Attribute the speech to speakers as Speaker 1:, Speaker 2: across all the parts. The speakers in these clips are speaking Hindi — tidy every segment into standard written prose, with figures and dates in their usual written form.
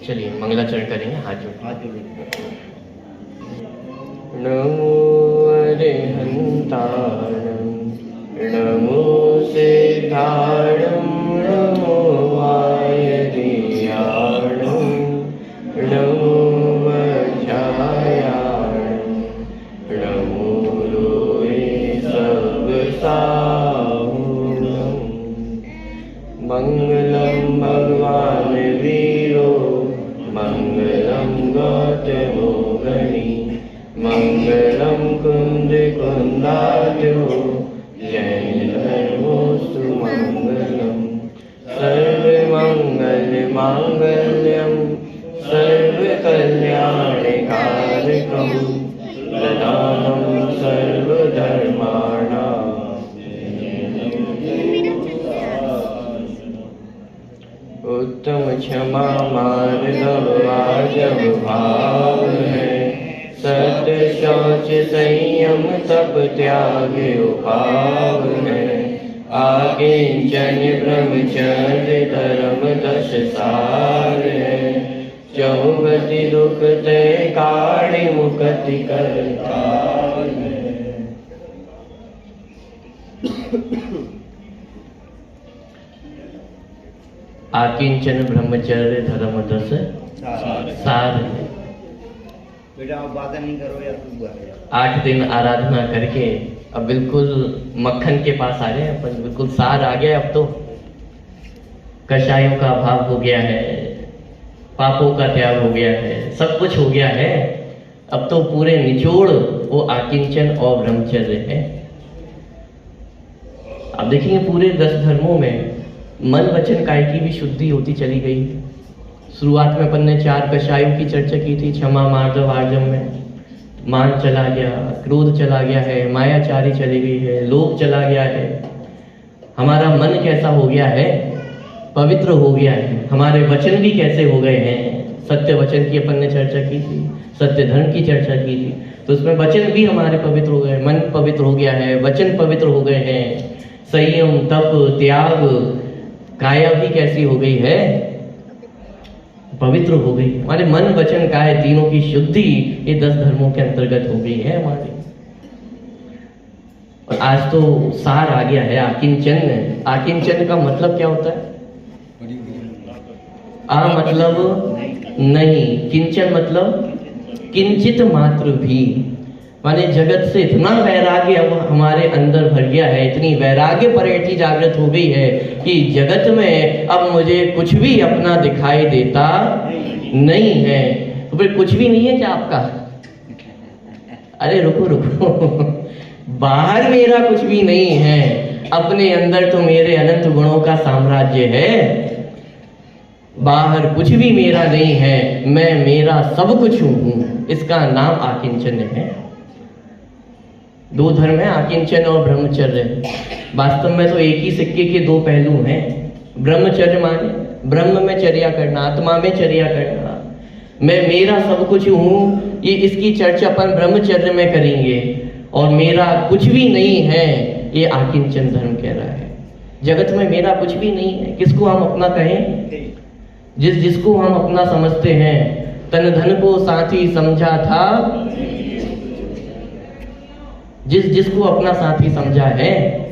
Speaker 1: चलिए मंगलाचरण करेंगे, हाथ जोड़।
Speaker 2: नमो अरिहंताणं नमो सिद्धाणं नमो वायरियाणं नमो वज्रायाणं नमो लोये सर्वसाहुणं मंगलं भगवान् वीरो मंगलं गौतमो गणी मंगलम कुंद कुंदाद्यो जैन धर्मोस्तु मंगलम सर्वमंगल मांगल्यम सर्वकल्याणकारकम प्रदानं सर्वधर्माणां उत्तम क्षमा मार्गव आर्जव भाव है सत्य शौच संयम तप त्याग उपाव है आकिंचन ब्रह्मचर्य धर्म 10 सार है चौगति दुख ते काढ़ी मुक्ति करतार है।
Speaker 1: आकिंचन ब्रह्मचर्य धर्म 10 सार है।
Speaker 3: बेटा आप बातें नहीं करो या तू बात।
Speaker 1: 8 दिन आराधना करके अब बिल्कुल मक्खन के पास आ गए अपन, बिल्कुल सार आ गया। अब तो कषायों का अभाव हो गया है, पापों का त्याग हो गया है, सब कुछ हो गया है। अब तो पूरे निचोड़ वो आकिंचन और ब्रह्मचर्य है। अब देखेंगे पूरे 10 धर्मों में मन वचन काय की भी शुद्धि होती चली गई। शुरुआत में अपन ने 4 कषायों की चर्चा की थी, क्षमा मार्दव आर्जव में मान चला गया, क्रोध चला गया है, मायाचारी चली गई है, लोभ चला गया है। हमारा मन कैसा हो गया है? पवित्र हो गया है। हमारे वचन भी कैसे हो गए हैं? सत्य वचन की अपन ने चर्चा की थी, सत्य धर्म की चर्चा की थी, तो उसमें वचन भी हमारे पवित्र हो गए, मन पवित्र हो गया है, वचन पवित्र हो गए हैं। संयम तप त्याग काया भी कैसी हो गई है? पवित्र हो गई। हमारे मन वचन काया तीनों की शुद्धि ये 10 धर्मों के अंतर्गत हो गई है हमारे। और आज तो सार आ गया है आकिंचन। आकिंचन का मतलब क्या होता है? आ मतलब नहीं, किंचन मतलब किंचित मात्र भी। माने जगत से इतना वैराग्य अब हमारे अंदर भर गया है, इतनी वैराग्य परेठी जागृत हो गई है कि जगत में अब मुझे कुछ भी अपना दिखाई देता नहीं है। तो फिर कुछ भी नहीं है क्या आपका? अरे रुको रुको बाहर मेरा कुछ भी नहीं है, अपने अंदर तो मेरे अनंत गुणों का साम्राज्य है। बाहर कुछ भी मेरा नहीं है, मैं मेरा सब कुछ हूँ। इसका नाम आकिंचन है। 2 धर्म है, आकिंचन और ब्रह्मचर्य। वास्तव में तो एक ही सिक्के के 2 पहलू हैं। ब्रह्मचर्य माने ब्रह्म में चर्या करना, आत्मा में चर्या करना, मैं मेरा सब कुछ हूँ। ये इसकी चर्चा अपन ब्रह्मचर्य में करेंगे। और मेरा कुछ भी नहीं है, ये आकिंचन धर्म कह रहा है। जगत में मेरा कुछ भी नहीं है। किसको हम अपना कहें? जिसको हम अपना समझते हैं। तन धन को साथी समझा था, जिसको अपना साथी समझा है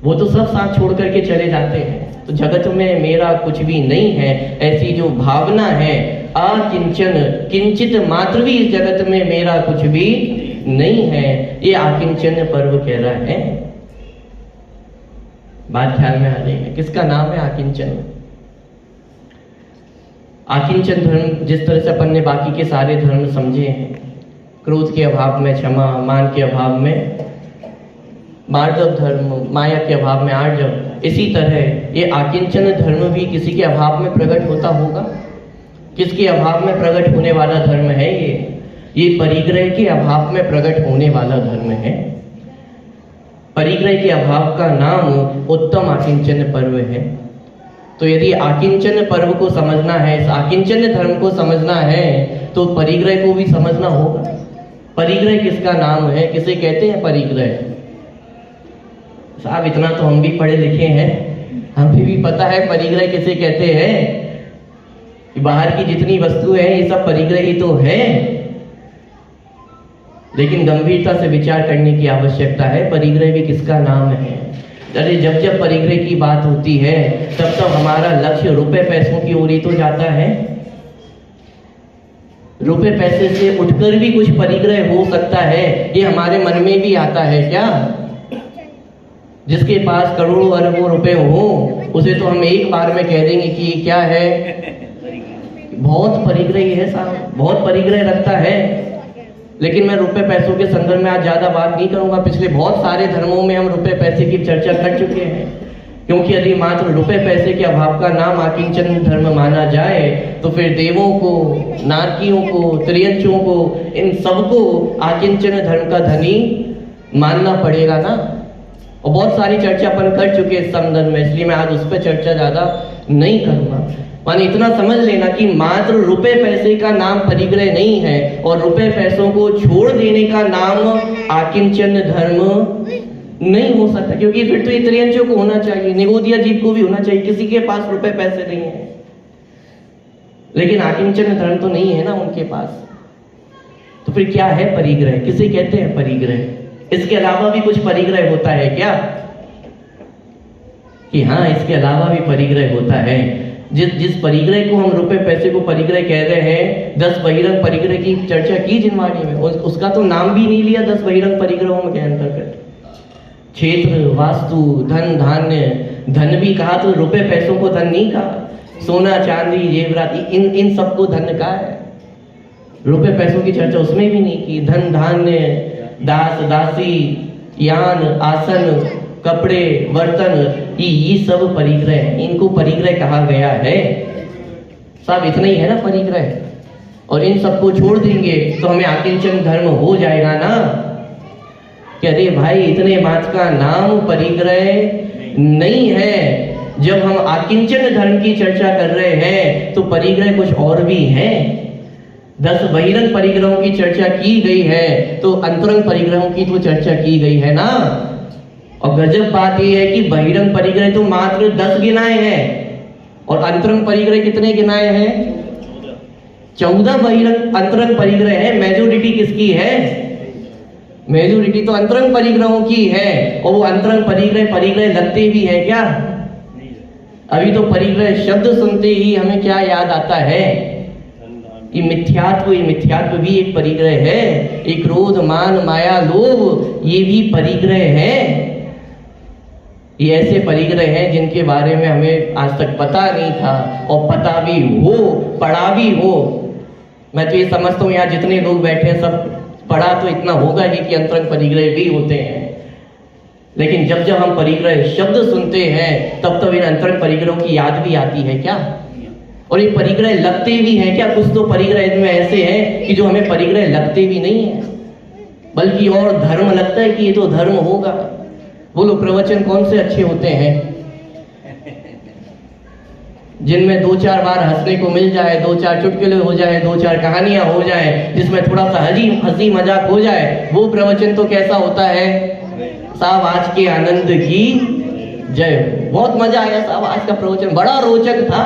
Speaker 1: वो तो सब साथ छोड़ करके चले जाते हैं। तो जगत में मेरा कुछ भी नहीं है, ऐसी जो भावना है आकिंचन, किंचित मात्र भी इस जगत में मेरा कुछ भी नहीं है, ये आकिंचन पर्व कह रहा है। बात ख्याल में आ जाएगी। किसका नाम है आकिंचन? आकिंचन धर्म जिस तरह से अपन ने बाकी के सारे धर्म समझे हैं, क्रोध के अभाव में क्षमा, मान के अभाव में मार्दव धर्म, माया के अभाव में आर्जव, इसी तरह ये आकिंचन धर्म भी किसी के अभाव में प्रकट होता होगा। किसके अभाव में प्रकट होने वाला धर्म है ये परिग्रह के अभाव में प्रकट होने वाला धर्म है। परिग्रह के अभाव का नाम उत्तम आकिंचन पर्व है। तो यदि आकिंचन पर्व को समझना है, आकिंचन धर्म को समझना है, तो परिग्रह को भी समझना होगा। परिग्रह किसका नाम है? किसे कहते हैं परिग्रह? साहब इतना तो हम भी पढ़े लिखे हैं, हमें भी पता है परिग्रह किसे कहते हैं। कि बाहर की जितनी वस्तुएं हैं ये सब परिग्रह ही तो है, लेकिन गंभीरता से विचार करने की आवश्यकता है परिग्रह भी किसका नाम है। अरे जब जब परिग्रह की बात होती है तब तब हमारा लक्ष्य रुपए पैसों की ओर ही तो जाता है। रुपए पैसे से उठकर भी कुछ परिग्रह हो सकता है, ये हमारे मन में भी आता है क्या? जिसके पास करोड़ों अरबों रुपए हो उसे तो हम एक बार में कह देंगे कि ये क्या है, बहुत परिग्रही है साहब, बहुत परिग्रह रखता है। लेकिन मैं रुपए पैसों के संदर्भ में आज ज्यादा बात नहीं करूंगा। पिछले बहुत सारे धर्मों में हम रुपए पैसे की चर्चा कर चुके हैं, क्योंकि यदि मात्र रुपए पैसे के अभाव का नाम आकिंचन धर्म माना जाए तो फिर देवों को, नारकियों को, त्रियंचों को, इन सबको आकिंचन धर्म का धनी मानना पड़ेगा ना। और बहुत सारी चर्चा अपन कर चुके इस संदर्भ में, इसलिए मैं आज उस पर चर्चा ज्यादा नहीं करूंगा। माने इतना समझ लेना कि मात्र रुपए पैसे का नाम परिग्रह नहीं है और रुपए पैसों को छोड़ देने का नाम आकिंचन धर्म नहीं हो सकता, क्योंकि फिर तो ये त्रियंचों को होना चाहिए, निगोदिया जीव को भी होना चाहिए, किसी के पास रुपए पैसे नहीं है। लेकिन आकिंचन धर्म तो नहीं है ना उनके पास, तो फिर क्या है परिग्रह, किसे कहते हैं परिग्रह? इसके अलावा भी कुछ परिग्रह होता है क्या? कि हाँ, इसके अलावा भी परिग्रह होता है। जिस परिग्रह को हम रुपए पैसे को परिग्रह कह रहे हैं, 10 बहिरंग परिग्रह की चर्चा की जिनवाणी में, उसका तो नाम भी नहीं लिया 10 बहिरंग परिग्रहों के अंतर्गत। क्षेत्र, वास्तु, धन, धान्य, धन भी कहा तो रुपए पैसों को धन नहीं कहा, सोना चांदी जेवरात इन सबको धन कहा है। रुपए पैसों की चर्चा उसमें भी नहीं की। धन धान्य, दास दासी, यान आसन, कपड़े बर्तन, ये सब परिग्रह हैं, इनको परिग्रह कहा गया है। सब इतना ही है ना परिग्रह। और इन सबको छोड़ देंगे तो हमें आकिंचन धर्म हो जाएगा ना। कि अरे भाई इतने बात का नाम परिग्रह नहीं है। जब हम आकिंचन धर्म की चर्चा कर रहे हैं तो परिग्रह कुछ और भी है। 10 बहिरंग परिग्रहों की चर्चा की गई है तो अंतरंग परिग्रहों की तो चर्चा की गई है ना। और गजब बात यह है कि बहिरंग परिग्रह तो मात्र 10 गिनाए हैं और अंतरंग परिग्रह कितने गिनाए हैं? 14 बहिरंग अंतरंग परिग्रह है। मेजोरिटी किसकी है? मेजोरिटी तो अंतरंग परिग्रहों की है। और वो अंतरंग परिग्रह लगते भी है क्या? अभी तो परिग्रह शब्द सुनते ही हमें क्या याद आता है? ये मिथ्यात्व भी एक परिग्रह है। एक क्रोध मान माया लोभ, ये भी परिग्रह है। ये ऐसे परिग्रह हैं जिनके बारे में हमें आज तक पता नहीं था, और पता भी हो, पढ़ा भी हो। मैं तो ये समझता हूँ यहाँ जितने लोग बैठे हैं सब पढ़ा तो इतना होगा ही कि अंतरंग परिग्रह भी होते हैं। लेकिन जब जब हम परिग्रह शब्द सुनते हैं तब इन अंतरंग परिग्रहों की याद भी आती है क्या? और ये परिग्रह लगते भी हैं क्या? कुछ तो परिग्रह इनमें ऐसे हैं कि जो हमें परिग्रह लगते भी नहीं है, बल्कि और धर्म लगता है कि ये तो धर्म होगा। बोलो प्रवचन कौन से अच्छे होते हैं? जिनमें 2-4 बार हंसने को मिल जाए, 2-4 चुटकुले हो जाए, 2-4 कहानियां हो जाए, जिसमें थोड़ा सा हंसी मजाक हो जाए, वो प्रवचन तो कैसा होता है? साहब आज के आनंद की जय। बहुत मजा आया साहब, आज का प्रवचन बड़ा रोचक था।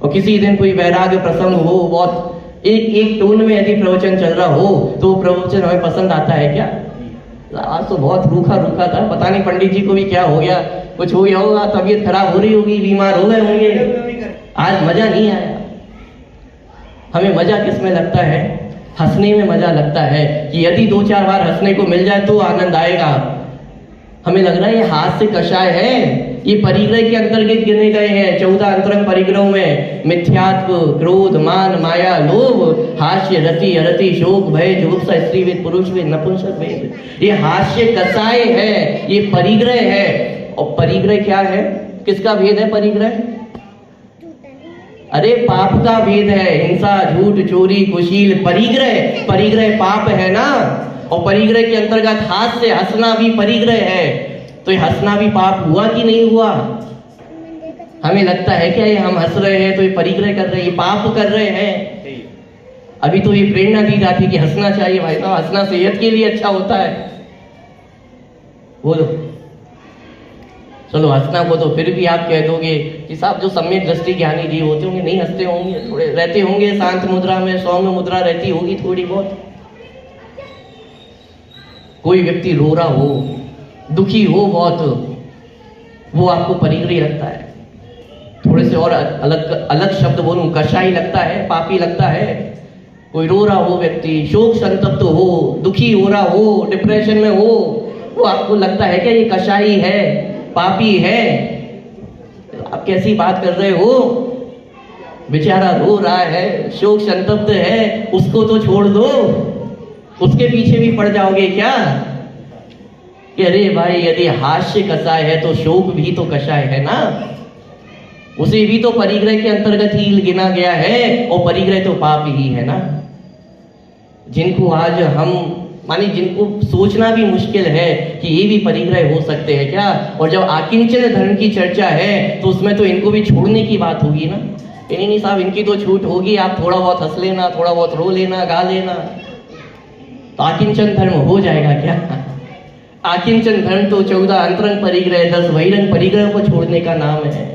Speaker 1: और किसी दिन कोई वैराग्य प्रसंग हो, बहुत एक टोन में यदि प्रवचन चल रहा हो तो प्रवचन हमें पसंद आता है क्या? आज तो बहुत रूखा था, पता नहीं पंडित जी को भी क्या हो गया, कुछ हो गया होगा, तबीयत खराब हो रही होगी, बीमार हो गए होंगे, आज मजा नहीं आया। हमें मजा किस में लगता है? हंसने में मजा लगता है कि यदि 2-4 बार हंसने को मिल जाए तो आनंद आएगा। हमें लग रहा है ये हास्य कषाय है, ये परिग्रह के अंतर्गत गिने गए हैं। 14 अंतरंग परिग्रहों में मिथ्यात्व, क्रोध, मान, माया, लोभ, हास्य, रति, अरति, शोक, भय, जुगुप्सा, स्त्री वेद, पुरुष वेद, नपुंसक वेद, ये हास्य कषाय है, ये परिग्रह है। और परिग्रह क्या है? किसका भेद है परिग्रह? अरे पाप का भेद है। हिंसा, झूठ, चोरी, कुशील परिग्रह पाप है ना। और परिग्रह के अंतर्गत हास्य, हंसना भी परिग्रह है। तो ये हंसना भी पाप हुआ कि नहीं हुआ? हमें लगता है क्या ये हम हंस रहे हैं तो ये परिग्रह कर रहे हैं, ये पाप कर रहे हैं? अभी तो ये प्रेरणा दी जाती है कि हंसना चाहिए भाई साहब, हंसना सेहत के लिए अच्छा होता है। बोलो चलो हंसना को तो फिर भी आप कह दोगे कि साहब जो सम्यक दृष्टि ज्ञानी जीव होते होंगे नहीं हंसते होंगे, थोड़े रहते होंगे शांत मुद्रा में, सौम्य मुद्रा रहती होगी थोड़ी बहुत। कोई व्यक्ति रो रहा हो, दुखी हो बहुत, वो आपको परिग्रही लगता है। थोड़े से और अलग शब्द बोलूं, कषाई लगता है, पापी लगता है। कोई रो रहा हो व्यक्ति, शोक संतप्त हो, दुखी हो रहा हो, डिप्रेशन में हो, वो आपको लगता है कि ये कषाई है, पापी है। आप कैसी बात कर रहे हो, बेचारा रो रहा है, शोक संतप्त है, उसको तो छोड़ दो, उसके पीछे भी पड़ जाओगे क्या? कि अरे भाई यदि हास्य कषाय है तो शोक भी तो कषाय है ना, उसे भी तो परिग्रह के अंतर्गत ही गिना गया है, और परिग्रह तो पाप ही है ना। जिनको आज हम मानी, जिनको सोचना भी मुश्किल है कि ये भी परिग्रह हो सकते हैं क्या, और जब आकिंचन धर्म की चर्चा है तो उसमें तो इनको भी छोड़ने की बात होगी ना। नहीं साहब, इनकी तो छूट होगी, आप थोड़ा बहुत हंस लेना, थोड़ा बहुत रो लेना, गा लेना, तो आकिंचन धर्म हो जाएगा क्या? आकिंचन धर्म तो 14 अंतरंग परिग्रह, 10 बहिरंग परिग्रह को छोड़ने का नाम है।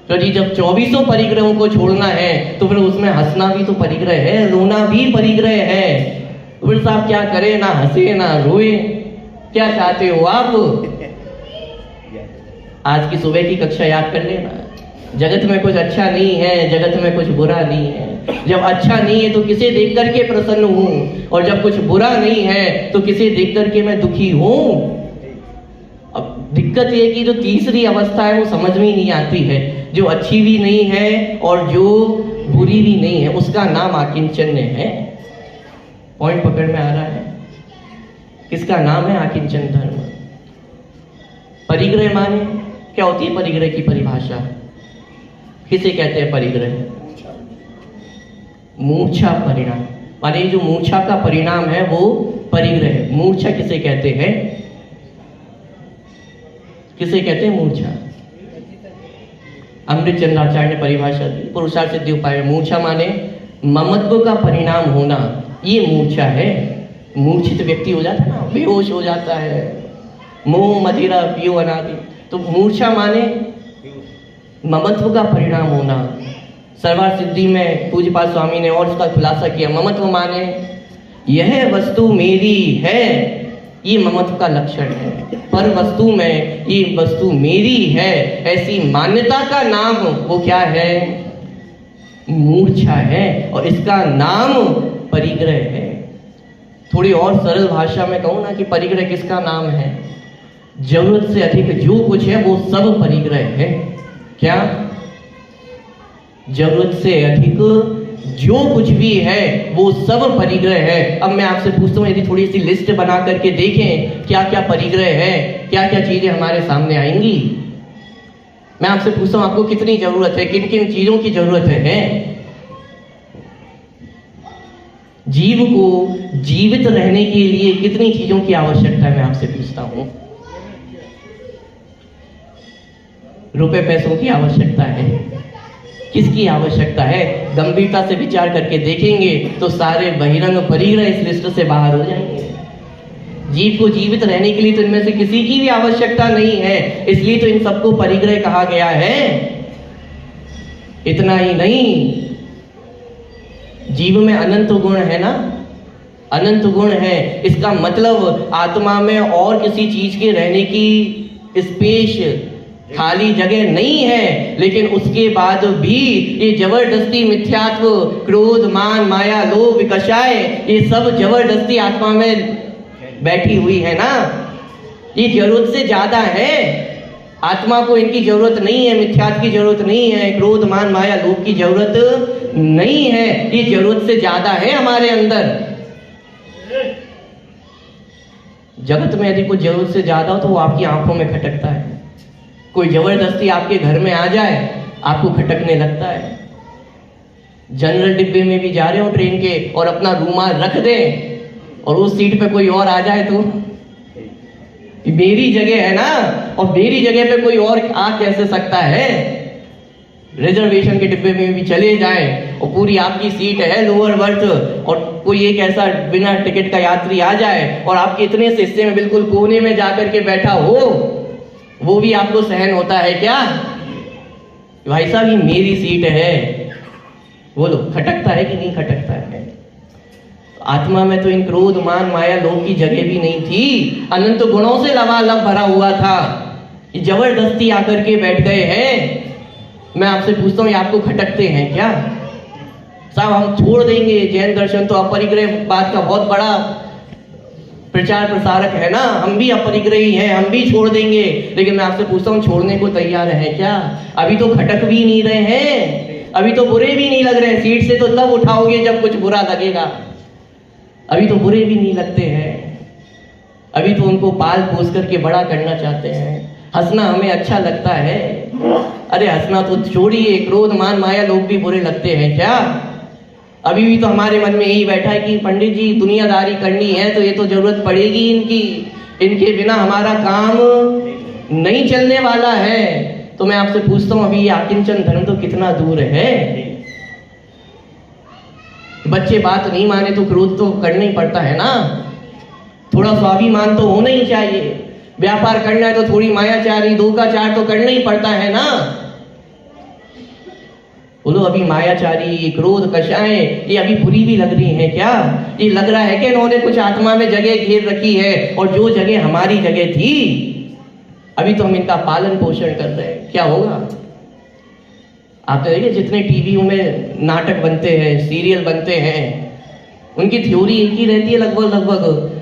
Speaker 1: तो जी जब 2400 परिग्रहों को छोड़ना है तो फिर उसमें हंसना भी तो परिग्रह है, रोना भी परिग्रह है। तो फिर साहब क्या करें, ना हंसे ना रोए, क्या चाहते हो आप? आज की सुबह की कक्षा याद कर लेना। जगत में कुछ अच्छा नहीं है, जगत में कुछ बुरा नहीं है। जब अच्छा नहीं है तो किसे देख करके प्रसन्न हूं, और जब कुछ बुरा नहीं है तो किसे देख करके मैं दुखी हूं। अब दिक्कत ये कि जो तीसरी अवस्था है वो समझ में ही नहीं आती है, जो अच्छी भी नहीं है और जो बुरी भी नहीं है, उसका नाम आकिंचन्य है। पॉइंट पकड़ में आ रहा है? किसका नाम है आकिंचन धर्म। परिग्रह माने क्या होती है? परिग्रह की परिभाषा किसे कहते हैं? परिग्रह मूर्छा परिणाम, माने जो मूर्छा का परिणाम है वो परिग्रह है। मूर्छा किसे कहते हैं? किसे कहते हैं मूर्छा? अमृत चंद्राचार्य ने परिभाषा दी, पुरुषार्थ सिद्धि उपाय। मूर्छा माने ममत्व का परिणाम होना, ये मूर्छा है। मूर्छित व्यक्ति हो जाता है ना, बेहोश हो जाता है, मोह मदिरा पियो अनादि। तो मूर्छा माने ममत्व का परिणाम होना। सर्वार्थ सिद्धि में पूज्यपाद स्वामी ने और उसका खुलासा किया। ममत्व माने यह वस्तु मेरी है, ये ममत्व का लक्षण है। पर वस्तु में ये वस्तु मेरी है, ऐसी मान्यता का नाम वो क्या है? मूर्छा है, और इसका नाम परिग्रह है। थोड़ी और सरल भाषा में कहूं ना कि परिग्रह किसका नाम है? जरूरत से अधिक जो कुछ है वो सब परिग्रह है। क्या? जरूरत से अधिक जो कुछ भी है वो सब परिग्रह है। अब मैं आपसे पूछता हूँ, यदि थोड़ी सी लिस्ट बना करके देखें क्या क्या परिग्रह है, क्या क्या चीजें हमारे सामने आएंगी। मैं आपसे पूछता हूँ, आपको कितनी जरूरत है, किन किन चीजों की जरूरत है? जीव को जीवित रहने के लिए कितनी चीजों की आवश्यकता है? मैं आपसे पूछता हूँ। रुपए पैसों की आवश्यकता है। किसकी आवश्यकता है? गंभीरता से विचार करके देखेंगे तो सारे बहिरंग परिग्रह इस लिस्ट से बाहर हो जाएंगे। जीव को जीवित रहने के लिए तो इनमें से किसी की भी आवश्यकता नहीं है, इसलिए तो इन सबको परिग्रह कहा गया है। इतना ही नहीं, जीव में अनंत गुण है ना, अनंत गुण है। इसका मतलब आत्मा में और किसी चीज के रहने की स्पेस, खाली जगह नहीं है, लेकिन उसके बाद भी ये जबरदस्ती मिथ्यात्व, क्रोध, मान, माया, लोभ, विकषाय, ये सब जबरदस्ती आत्मा में बैठी हुई है ना। ये जरूरत से ज्यादा है। आत्मा को इनकी जरूरत नहीं है, मिथ्यात्व की जरूरत नहीं है, क्रोध, मान, माया, लोभ की जरूरत नहीं है। ये जरूरत से ज्यादा है हमारे अंदर। जगत में यदि कुछ जरूरत से ज्यादा हो तो वो आपकी आंखों में खटकता है। कोई जबरदस्ती आपके घर में आ जाए, आपको खटकने लगता है। जनरल डिब्बे में भी जा रहे हो ट्रेन के और अपना रूमाल रख दें और उस सीट पे कोई और आ जाए तो मेरी जगह है ना, और मेरी जगह पे कोई और आ कैसे सकता है? रिजर्वेशन के डिब्बे में भी चले जाए और पूरी आपकी सीट है लोअर बर्थ, और कोई एक ऐसा बिना टिकट का यात्री आ जाए और आपके इतने से हिस्से में बिल्कुल कोने में जाकर के बैठा हो, वो भी आपको सहन होता है क्या? भाई साहब ये मेरी सीट है, बोलो खटकता है कि नहीं खटकता है? आत्मा में तो इन क्रोध मान माया लोभ की जगह भी नहीं थी, अनंत गुणों से लबालब भरा हुआ था। ये जबरदस्ती आकर के बैठ गए हैं। मैं आपसे पूछता हूँ, ये आपको खटकते हैं क्या? साहब हम छोड़ देंगे, जैन दर्शन तो अपरिग्रह बात का बहुत बड़ा प्रचार प्रसारक है ना, हम भी अपरिग्रही हैं, हम भी छोड़ देंगे। लेकिन मैं आपसे पूछता हूँ, छोड़ने को तैयार है क्या? अभी तो खटक भी नहीं रहे हैं, अभी तो बुरे भी नहीं लग रहे हैं। सीट से तो तब उठाओगे जब कुछ बुरा लगेगा, अभी तो बुरे भी नहीं लगते हैं। अभी तो उनको पाल पोस करके बड़ा करना चाहते हैं। हंसना हमें अच्छा लगता है, अरे हंसना तो छोड़िए, क्रोध मान माया लोग भी बुरे लगते हैं क्या? अभी भी तो हमारे मन में यही बैठा है कि पंडित जी दुनियादारी करनी है तो ये तो जरूरत पड़ेगी इनकी, इनके बिना हमारा काम नहीं चलने वाला है। तो मैं आपसे पूछता हूँ, अभी ये आकिंचन धर्म तो कितना दूर है? बच्चे बात नहीं माने तो क्रोध तो करना ही पड़ता है ना, थोड़ा स्वाभिमान तो होना ही चाहिए। व्यापार करना है तो थोड़ी मायाचारी धोखाचार तो करना ही पड़ता है ना। बोलो अभी मायाचारी क्रोध कषाएं ये अभी बुरी भी लग रही हैं क्या? ये लग रहा है कि इन्होंने कुछ आत्मा में जगह घेर रखी है, और जो जगह हमारी जगह थी अभी तो हम इनका पालन पोषण कर रहे हैं। क्या होगा? आप तो देखिए जितने टीवियों में नाटक बनते हैं, सीरियल बनते हैं, उनकी थ्योरी एक ही रहती है लगभग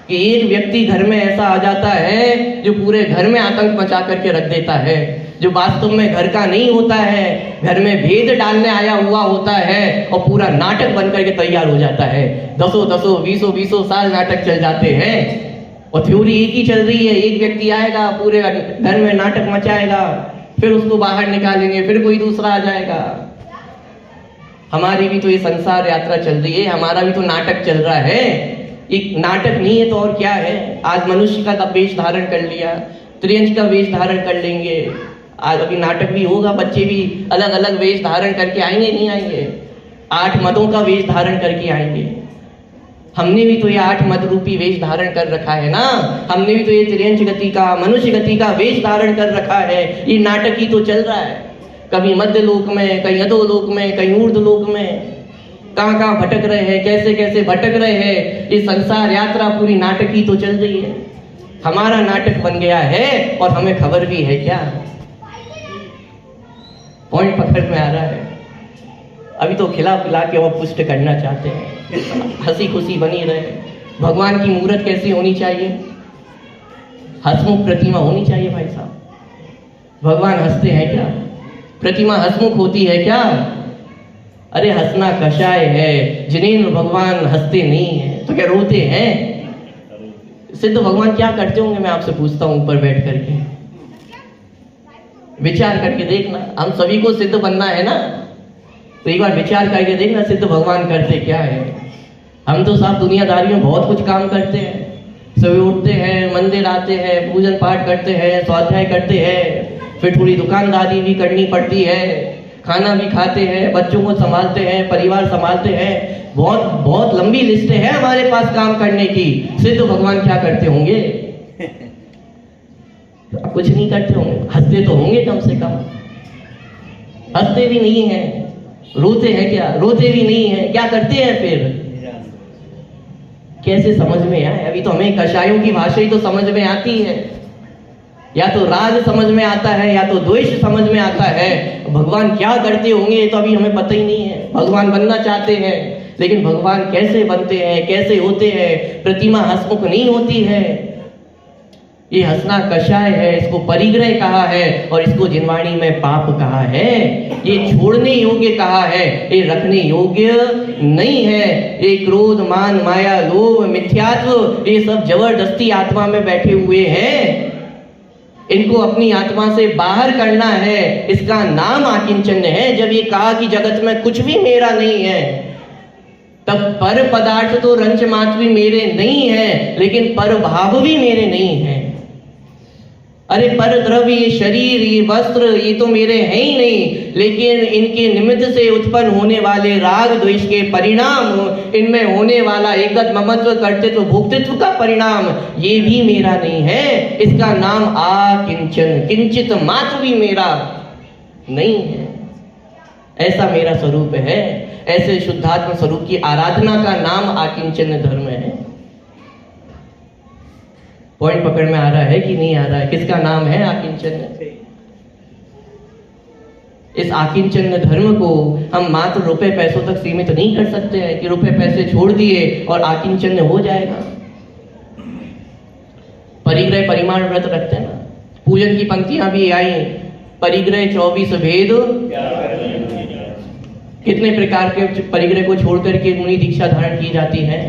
Speaker 1: कि एक व्यक्ति घर में ऐसा आ जाता है जो पूरे घर में आतंक मचा करके रख देता है, जो वास्तव में घर का नहीं होता है, घर में भेद डालने आया हुआ होता है, और पूरा नाटक बन करके तैयार हो जाता है। 10 साल नाटक चल जाते हैं और थ्योरी एक ही चल रही है। एक व्यक्ति आएगा, पूरे घर में नाटक मचाएगा, फिर उसको बाहर निकालेंगे, फिर कोई दूसरा आ जाएगा। हमारी भी तो ये संसार यात्रा चल रही है, हमारा भी तो नाटक चल रहा है। एक नाटक नहीं है तो और क्या है? आज मनुष्य का वेश धारण कर लिया, त्रियंश का वेश धारण कर लेंगे, आज अभी नाटक भी होगा, बच्चे भी अलग अलग वेश धारण करके आएंगे, नहीं आएंगे? 8 मदों का वेश धारण करके आएंगे। हमने भी तो ये 8 मद रूपी वेश धारण कर रखा है ना, हमने भी तो ये त्रियंश गति का मनुष्य गति का वेश धारण कर रखा है। ये नाटक ही तो चल रहा है, कभी मध्य लोक में, कहीं अधोलोक में, कहीं ऊर्ध्व लोक में, कहाँ कहाँ भटक रहे हैं, कैसे कैसे भटक रहे हैं। ये संसार यात्रा पूरी नाटक ही तो चल रही है। हमारा नाटक बन गया है और हमें खबर भी है क्या? पॉइंट पकड़ में आ रहा है। अभी तो खिला पिला के और पुष्ट करना चाहते हैं, हंसी खुशी बनी रहे। भगवान की मूर्त कैसी होनी चाहिए? हंसमुख प्रतिमा होनी चाहिए भाई साहब। भगवान हंसते हैं क्या? प्रतिमा हंसमुख होती है क्या? अरे हंसना कषाय है, जिनेंद्र भगवान हंसते नहीं है तो क्या रोते हैं? सिद्ध भगवान क्या करते होंगे? मैं आपसे पूछता हूँ, ऊपर बैठ करके विचार करके देखना। हम सभी को सिद्ध बनना है ना, तो एक बार विचार करके देखना सिद्ध भगवान करते क्या है। हम तो साहब दुनियादारी में बहुत कुछ काम करते हैं, सभी उठते हैं, मंदिर आते हैं, पूजन पाठ करते हैं, स्वाध्याय करते हैं, फिर थोड़ी दुकानदारी भी करनी पड़ती है, खाना भी खाते हैं, बच्चों को संभालते हैं, परिवार संभालते हैं। बहुत बहुत लंबी लिस्ट है हमारे पास काम करने की। सिद्ध भगवान क्या करते होंगे? कुछ नहीं करते होंगे, हंसते तो होंगे कम से कम। हंसते भी नहीं है, रोते हैं क्या? रोते भी नहीं है, क्या करते हैं फिर? कैसे समझ में आए? अभी तो हमें कषायों की भाषा ही तो समझ में आती है, या तो राग समझ में आता है या तो द्वेष समझ में आता है। भगवान क्या करते होंगे तो अभी हमें पता ही नहीं है। भगवान बनना चाहते हैं, लेकिन भगवान कैसे बनते हैं, कैसे होते हैं? प्रतिमा हंसमुख नहीं होती है। ये हंसना कषाय है, इसको परिग्रह कहा है, और इसको जिनवाणी में पाप कहा है। ये छोड़ने योग्य कहा है, ये रखने योग्य नहीं है। ये क्रोध मान माया लोभ मिथ्यात्व ये सब जबरदस्ती आत्मा में बैठे हुए हैं, इनको अपनी आत्मा से बाहर करना है। इसका नाम आकिंचन है। जब ये कहा कि जगत में कुछ भी मेरा नहीं है, तब पर पदार्थ तो रंच मात्र भी मेरे नहीं है, लेकिन पर भाव भी मेरे नहीं है। अरे पर द्रव्य, ये शरीर, ये वस्त्र, ये तो मेरे हैं ही नहीं, लेकिन इनके निमित्त से उत्पन्न होने वाले राग द्वेष के परिणाम, इनमें होने वाला एकत ममत्व कर्तृत्व भोक्तृत्व का परिणाम, ये भी मेरा नहीं है। इसका नाम आकिंचन, किंचित मात्र भी मेरा नहीं है। ऐसा मेरा स्वरूप है। ऐसे शुद्धात्म स्वरूप की आराधना का नाम आकिंचन धर्म है। पॉइंट पकड़ में आ रहा है कि नहीं आ रहा है? किसका नाम है आकिंचन? इस आकिंचन धर्म को हम मात्र रुपए पैसों तक सीमित नहीं कर सकते हैं कि रुपए पैसे छोड़ दिए और आकिंचन हो जाएगा। परिग्रह परिमाण व्रत रखते हैं ना, पूजन की पंक्तियां भी आई, परिग्रह 24 भेद, कितने प्रकार के परिग्रह को छोड़ करके मुनि दीक्षा धारण की जाती है?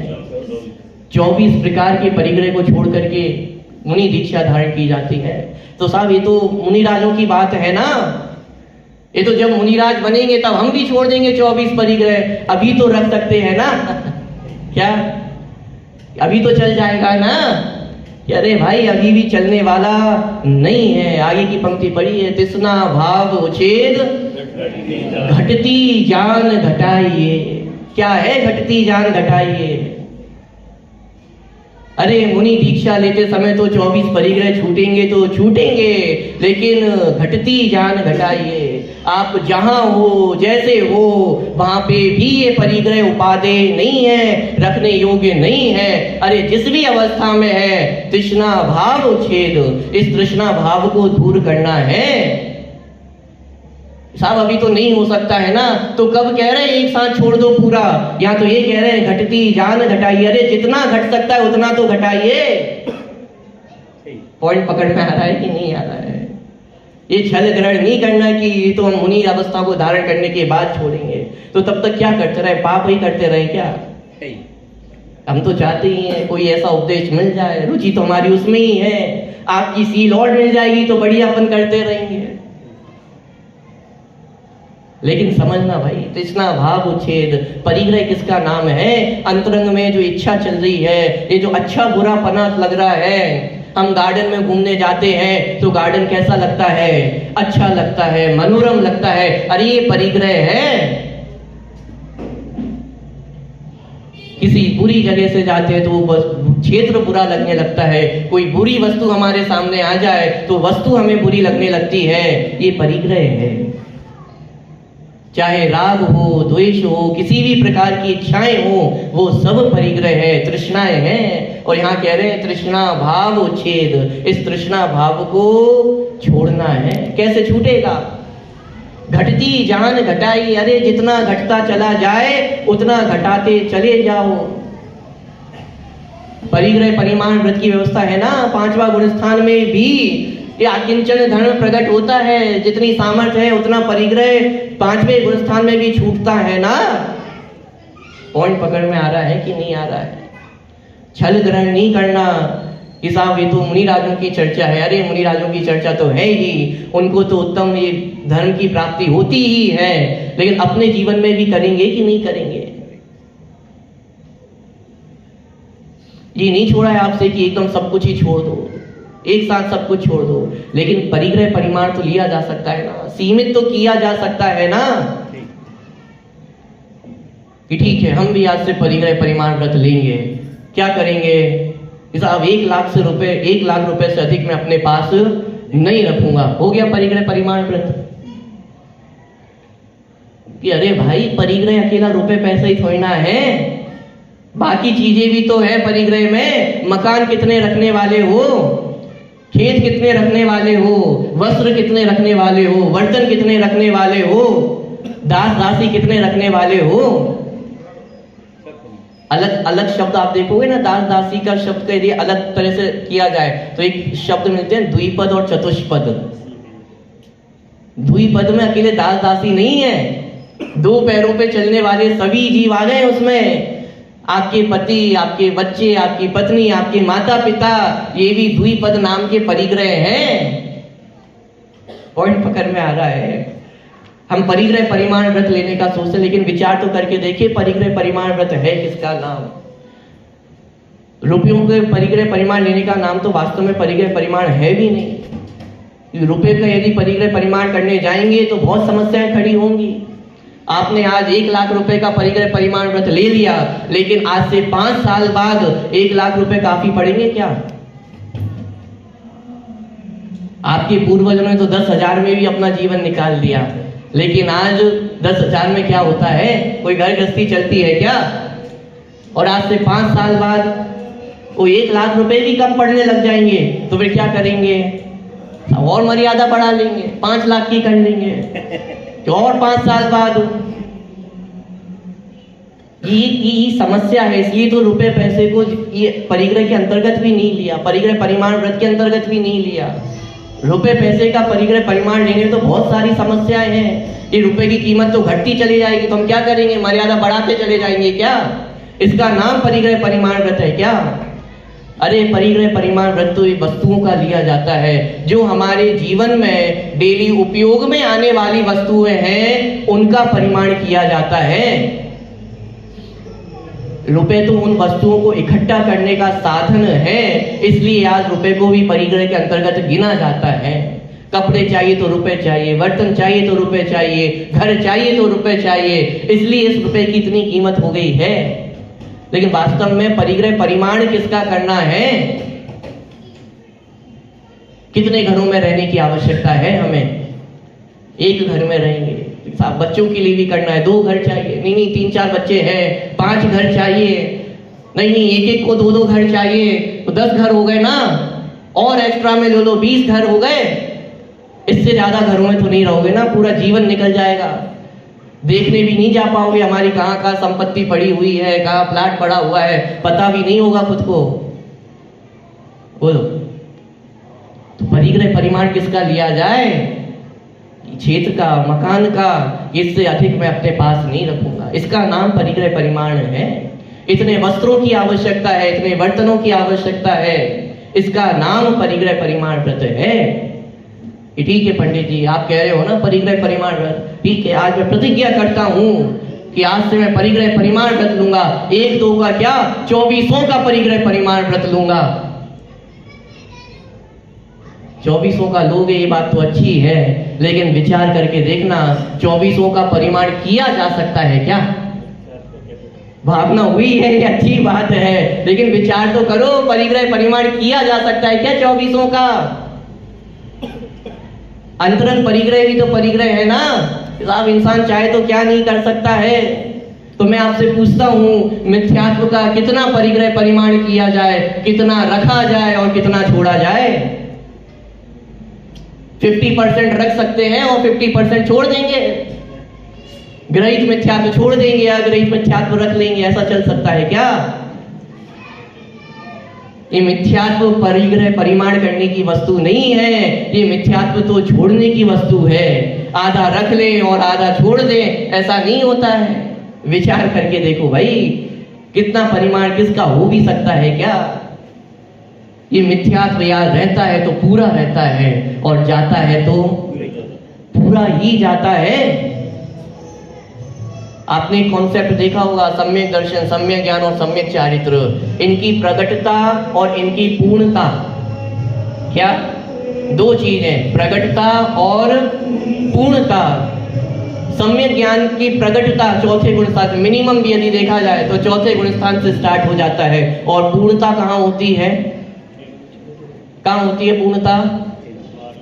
Speaker 1: 24 प्रकार के परिग्रह को छोड़ करके मुनि दीक्षा धारण की जाती है। तो साहब ये तो मुनिराजों की बात है ना, ये तो जब मुनिराज बनेंगे तब हम भी छोड़ देंगे 24 परिग्रह। अभी तो रख सकते हैं ना क्या? अभी तो चल जाएगा ना? अरे भाई अभी भी चलने वाला नहीं है। आगे की पंक्ति पढ़ी है, तृष्णा भाव उच्छेद घटती जान घटाइए। क्या है घटती जान घटाइए? अरे मुनि दीक्षा लेते समय तो 24 परिग्रह छूटेंगे तो छूटेंगे, लेकिन घटती जान घटाइए। आप जहां हो, जैसे हो, वहां पे भी ये परिग्रह उपादेय नहीं है, रखने योग्य नहीं है। अरे जिस भी अवस्था में है, तृष्णा भाव उच्छेद, इस तृष्णा भाव को दूर करना है। साहब अभी तो नहीं हो सकता है ना, तो कब कह रहे हैं एक साथ छोड़ दो पूरा? या तो ये कह रहे हैं घटती जान घटाइए। अरे जितना घट सकता है उतना तो घटाइए। पॉइंट पकड़ में आ रहा है कि नहीं आ रहा है? ये छल ग्रहण नहीं करना कि ये तो हम मुनि अवस्था को धारण करने के बाद छोड़ेंगे। तो तब तक क्या करते रहे? पाप ही करते रहे क्या? हम तो चाहते ही हैं कोई ऐसा उपदेश मिल जाए, रुचि तो हमारी उसमें ही है। आपकी सील और मिल जाएगी तो बढ़ियापन करते रहेंगे। लेकिन समझना भाई, तृष्णा भाव उच्छेद, परिग्रह किसका नाम है? अंतरंग में जो इच्छा चल रही है, ये जो अच्छा बुरा पना लग रहा है। हम गार्डन में घूमने जाते हैं तो गार्डन कैसा लगता है? अच्छा लगता है, मनोरम लगता है। अरे ये परिग्रह है। किसी बुरी जगह से जाते हैं तो वो क्षेत्र बुरा लगने लगता है। कोई बुरी वस्तु हमारे सामने आ जाए तो वस्तु हमें बुरी लगने लगती है। ये परिग्रह है। चाहे राग हो, द्वेष हो, किसी भी प्रकार की इच्छाएं हो, वो सब परिग्रह है, तृष्णाएं हैं। और यहाँ कह रहे हैं तृष्णा भाव उच्छेद, इस तृष्णा भाव को छोड़ना है। कैसे छूटेगा? घटती जान घटाई। अरे जितना घटता चला जाए उतना घटाते चले जाओ। परिग्रह परिमाण व्रत की व्यवस्था है ना, 5वां गुणस्थान में भी ये आकिंचन धर्म प्रकट होता है। जितनी सामर्थ्य है उतना परिग्रह 5वें गुणस्थान में भी छूटता है ना। पॉइंट पकड़ में आ रहा है कि नहीं आ रहा है? छल ग्रहण नहीं करना कि साहब ये तो मुनिराजों की चर्चा है। अरे मुनिराजों की चर्चा तो है ही, उनको तो उत्तम ये धर्म की प्राप्ति होती ही है, लेकिन अपने जीवन में भी करेंगे कि नहीं करेंगे? ये नहीं छोड़ा है आपसे कि एकदम सब कुछ ही छोड़ दो, एक साथ सब कुछ छोड़ दो, लेकिन परिग्रह परिमाण तो लिया जा सकता है ना, सीमित तो किया जा सकता है ना कि ठीक है हम भी आज से परिग्रह परिमाण व्रत लेंगे। क्या करेंगे? साहब 1 लाख रुपए से अधिक मैं अपने पास नहीं रखूंगा। हो गया परिग्रह परिमाण व्रत। कि अरे भाई परिग्रह अकेला रुपए पैसे ही थोड़ी ना है, बाकी चीजें भी तो है परिग्रह में। मकान कितने रखने वाले हो, खेत कितने रखने वाले हो, वस्त्र कितने रखने वाले हो, बर्तन कितने रखने वाले हो, दास दासी कितने रखने वाले हो। अलग अलग शब्द आप देखोगे ना, दास दासी का शब्द का यदि अलग तरह से किया जाए तो एक शब्द मिलते हैं द्विपद और चतुष्पद। द्विपद में अकेले दास दासी नहीं है, 2 पैरों पे चलने वाले सभी जीव आ गए उसमें। आपके पति, आपके बच्चे, आपकी पत्नी, आपके माता पिता, ये भी द्विपद नाम के परिग्रह हैं। पॉइंट पकड़ में आ रहा है? हम परिग्रह परिमाण व्रत लेने का सोचते, लेकिन विचार तो करके देखिए परिग्रह परिमाण व्रत है किसका नाम? रुपयों के परिग्रह परिमाण लेने का नाम तो वास्तव में परिग्रह परिमाण है भी नहीं। रुपए का यदि परिग्रह परिमाण करने जाएंगे तो बहुत समस्याएं खड़ी होंगी। आपने आज 1 लाख रुपए का परिग्रह परिमाण व्रत ले लिया, लेकिन आज से 5 साल बाद 1 लाख रुपए काफी पड़ेंगे क्या? आपके पूर्वजों ने तो 10,000 में भी अपना जीवन निकाल दिया, लेकिन आज 10,000 में क्या होता है? कोई घर गृहस्थी चलती है क्या? और आज से 5 साल बाद वो 1 लाख रुपए भी कम पड़ने लग जाएंगे, तो फिर क्या करेंगे? और मर्यादा बढ़ा लेंगे, 5 लाख की कर लेंगे, तो और 5 साल बाद ये समस्या है। इसलिए तो रुपए पैसे को ये परिग्रह के अंतर्गत भी नहीं लिया, परिग्रह परिमाण व्रत के अंतर्गत भी नहीं लिया। रुपए पैसे का परिग्रह परिमाण लेंगे तो बहुत सारी समस्याएं हैं कि रुपए की कीमत तो घटती चली जाएगी, तो हम क्या करेंगे? मर्यादा बढ़ाते चले जाएंगे क्या? इसका नाम परिग्रह परिमाण व्रत है क्या? अरे परिग्रह परिमाण व्रत तो वस्तुओं का लिया जाता है जो हमारे जीवन में डेली उपयोग में आने वाली वस्तुएं हैं, उनका परिमाण किया जाता है। रुपए तो उन वस्तुओं को इकट्ठा करने का साधन है, इसलिए आज रुपए को भी परिग्रह के अंतर्गत गिना जाता है। कपड़े चाहिए तो रुपए चाहिए, बर्तन चाहिए तो रुपए चाहिए, घर चाहिए तो रुपए चाहिए, इसलिए इस रुपए की इतनी कीमत हो गई है। लेकिन वास्तव में परिग्रह परिमाण किसका करना है? कितने घरों में रहने की आवश्यकता है हमें? एक घर में रहेंगे, बच्चों के लिए भी करना है, 2 घर चाहिए, नहीं 3-4 बच्चे हैं, 5 घर चाहिए, नहीं एक को 2 घर चाहिए, तो 10 घर हो गए ना, और एक्स्ट्रा में ले लो 20 घर हो गए। इससे ज्यादा घरों में तो नहीं रहोगे ना, पूरा जीवन निकल जाएगा। देखने भी नहीं जा पाओगे हमारी कहाँ संपत्ति पड़ी हुई है, कहाँ प्लाट पड़ा हुआ है, पता भी नहीं होगा खुद को। बोलो, तो परिग्रह परिमाण किसका लिया जाए? क्षेत्र का, मकान का, इससे अधिक मैं अपने पास नहीं रखूंगा। इसका नाम परिग्रह परिमाण है। इतने वस्त्रों की आवश्यकता है, इतने बर्तनों की आवश्यकता है, इसका नाम परिग्रह परिमाण व्रत है। ठीक है पंडित जी, आप कह रहे हो ना परिग्रह परिमाण व्रत, ठीक है, आज मैं प्रतिज्ञा करता हूं कि आज से मैं परिग्रह परिमाण व्रत लूंगा। 1-2 का क्या, 2400 का परिग्रह परिमाण व्रत लूंगा। 2400 का लोगे ये बात तो अच्छी है, लेकिन विचार करके देखना 2400 का परिमाण किया जा सकता है क्या? भावना हुई है, ये अच्छी बात है, लेकिन विचार तो करो, परिग्रह परिमाण किया जा सकता है क्या 2400 का? अंतरंग परिग्रह भी तो परिग्रह है ना साहब, इंसान चाहे तो क्या नहीं कर सकता है। तो मैं आपसे पूछता हूं, मिथ्यात्व का कितना परिग्रह परिमाण किया जाए, कितना रखा जाए और कितना छोड़ा जाए? 50% रख सकते हैं और 50% छोड़ देंगे, ग्रहित मिथ्यात्व छोड़ देंगे या ग्रहित मिथ्यात्व रख लेंगे, ऐसा चल सकता है क्या? ये मिथ्यात्व परिग्रह परिमाण करने की वस्तु नहीं है, ये मिथ्यात्व तो छोड़ने की वस्तु है। आधा रख ले और आधा छोड़ दे, ऐसा नहीं होता है। विचार करके देखो भाई, कितना परिमाण किसका हो भी सकता है क्या? ये मिथ्यात्व याद रहता है तो पूरा रहता है, और जाता है तो पूरा ही जाता है। आपने कॉन्सेप्ट देखा होगा, सम्यक दर्शन, सम्यक ज्ञान और सम्यक चारित्र, इनकी प्रगटता और इनकी पूर्णता। क्या? 2 चीजें, प्रगटता और पूर्णता। सम्यक ज्ञान की प्रगटता 4थे गुण स्थान, मिनिमम भी यदि देखा जाए तो 4थे गुण स्थान से स्टार्ट हो जाता है, और पूर्णता कहाँ होती है? कहाँ होती है पूर्णता?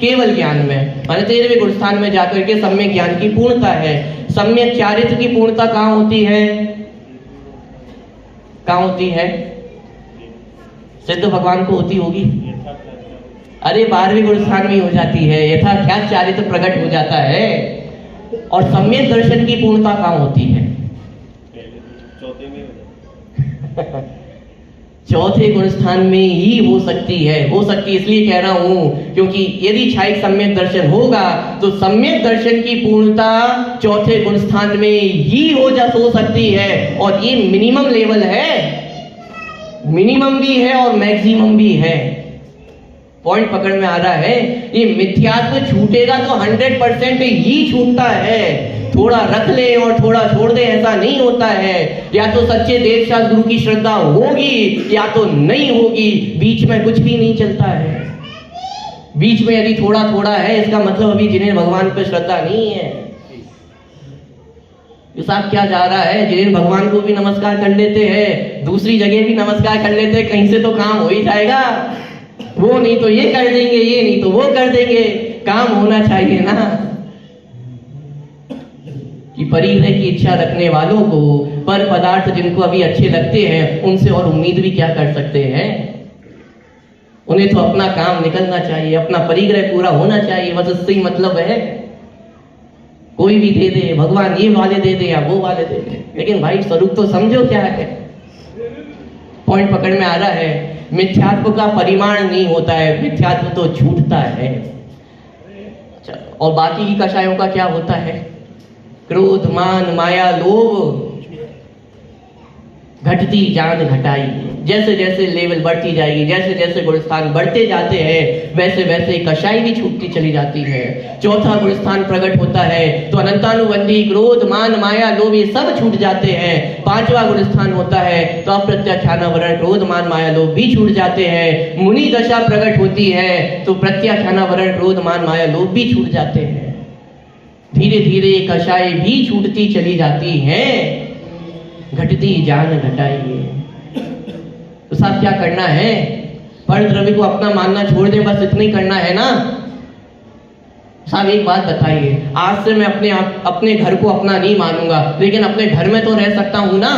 Speaker 1: केवल ज्ञान में, माने 13वें गुण स्थान में जाकर के सम्यक ज्ञान की पूर्णता है। सम्यक चारित्र की पूर्णता कहाँ होती है? कहाँ होती है? सिद्ध भगवान को होती होगी। अरे 12वें गुण स्थान में हो जाती है, यथाख्यात चारित्र प्रकट हो जाता है। और सम्यक दर्शन की पूर्णता कहाँ होती है? 4थे गुण स्थान में ही हो सकती है। इसलिए कह रहा हूं क्योंकि यदि क्षायिक सम्यक दर्शन होगा तो सम्यक दर्शन की पूर्णता 4थे गुण स्थान में ही हो सकती है, और ये मिनिमम लेवल है, मिनिमम भी है और मैक्सिमम भी है। पॉइंट पकड़ में आ रहा है? ये मिथ्यात्व छूटेगा तो 100% ही छूटता है, थोड़ा रख ले और थोड़ा छोड़ दे ऐसा नहीं होता है। या तो सच्चे देवशास्त्र गुरु की श्रद्धा होगी या तो नहीं होगी, बीच में कुछ भी नहीं चलता है। बीच में यदि थोड़ा थोड़ा है, इसका मतलब अभी जिन्हें भगवान पर श्रद्धा नहीं है। ये साहब क्या जा रहा है, जिन्हें भगवान को भी नमस्कार कर लेते हैं, दूसरी जगह भी नमस्कार कर लेते हैं, कहीं से तो काम हो ही जाएगा। वो नहीं तो ये कर देंगे, ये नहीं तो वो कर देंगे, काम होना चाहिए ना। कि परिग्रह की इच्छा रखने वालों को पर पदार्थ जिनको अभी अच्छे लगते हैं, उनसे और उम्मीद भी क्या कर सकते हैं। उन्हें तो अपना काम निकलना चाहिए, अपना परिग्रह पूरा होना चाहिए, बस इससे ही मतलब है। कोई भी दे दे, भगवान ये वाले दे दे या वो वाले दे दे, लेकिन भाई स्वरूप तो समझो क्या है। पॉइंट पकड़ में आ रहा है। मिथ्यात्व का परिमाण नहीं होता है, मिथ्यात्व तो छूटता है। और बाकी की कषायों का क्या होता है? क्रोध, मान, माया, लोभ, घटती जान घटाई। जैसे जैसे लेवल बढ़ती जाएगी, जैसे जैसे गुणस्थान बढ़ते जाते हैं, वैसे वैसे कषाई भी छूटती चली जाती है। चौथा गुणस्थान प्रकट होता है तो अनंतानुबंधी क्रोध, मान, माया, लोभ ये सब छूट जाते हैं। पांचवा गुणस्थान होता है तो अप्रत्याख्यानावरण, क्रोध, मान, माया, लोभ भी छूट जाते हैं। मुनि दशा प्रकट होती है तो प्रत्याख्यानावरण, क्रोध, मान, माया, लोभ भी छूट जाते हैं। धीरे धीरे कषाय भी छूटती चली जाती है, घटती जान घटाइए। तो साहब क्या करना है? पर द्रव्य को अपना मानना छोड़ दे, बस इतना ही करना है ना। साहब एक बात बताइए, आज से मैं अपने घर को अपना नहीं मानूंगा, लेकिन अपने घर में तो रह सकता हूं ना।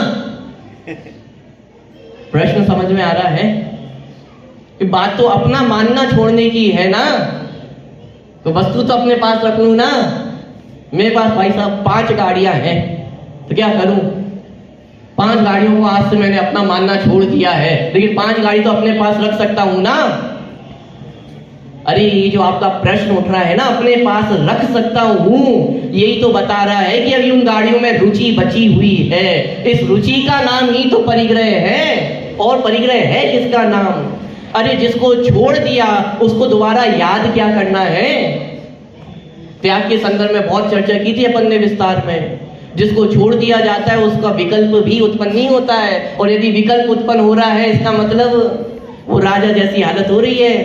Speaker 1: प्रश्न समझ में आ रहा है? कि बात तो अपना मानना छोड़ने की है ना। तो वस्तु तो अपने पास रख लूं ना। मेरे पास भाई साहब 5 गाड़ियां हैं, तो क्या करूं? 5 गाड़ियों को आज से मैंने अपना मानना छोड़ दिया है, लेकिन 5 गाड़ी तो अपने पास रख सकता हूं ना। अरे ये जो आपका प्रश्न उठ रहा है ना, अपने पास रख सकता हूं, यही तो बता रहा है कि अभी उन गाड़ियों में रुचि बची हुई है। इस रुचि का नाम ही तो परिग्रह है। और परिग्रह है किसका नाम? अरे जिसको छोड़ दिया उसको दोबारा याद क्या करना है? त्याग के संदर्भ में बहुत चर्चा की थी अपन ने विस्तार में। जिसको छोड़ दिया जाता है उसका विकल्प भी उत्पन्न नहीं होता है, और यदि विकल्प उत्पन्न हो रहा है इसका मतलब वो राजा जैसी हालत हो रही है।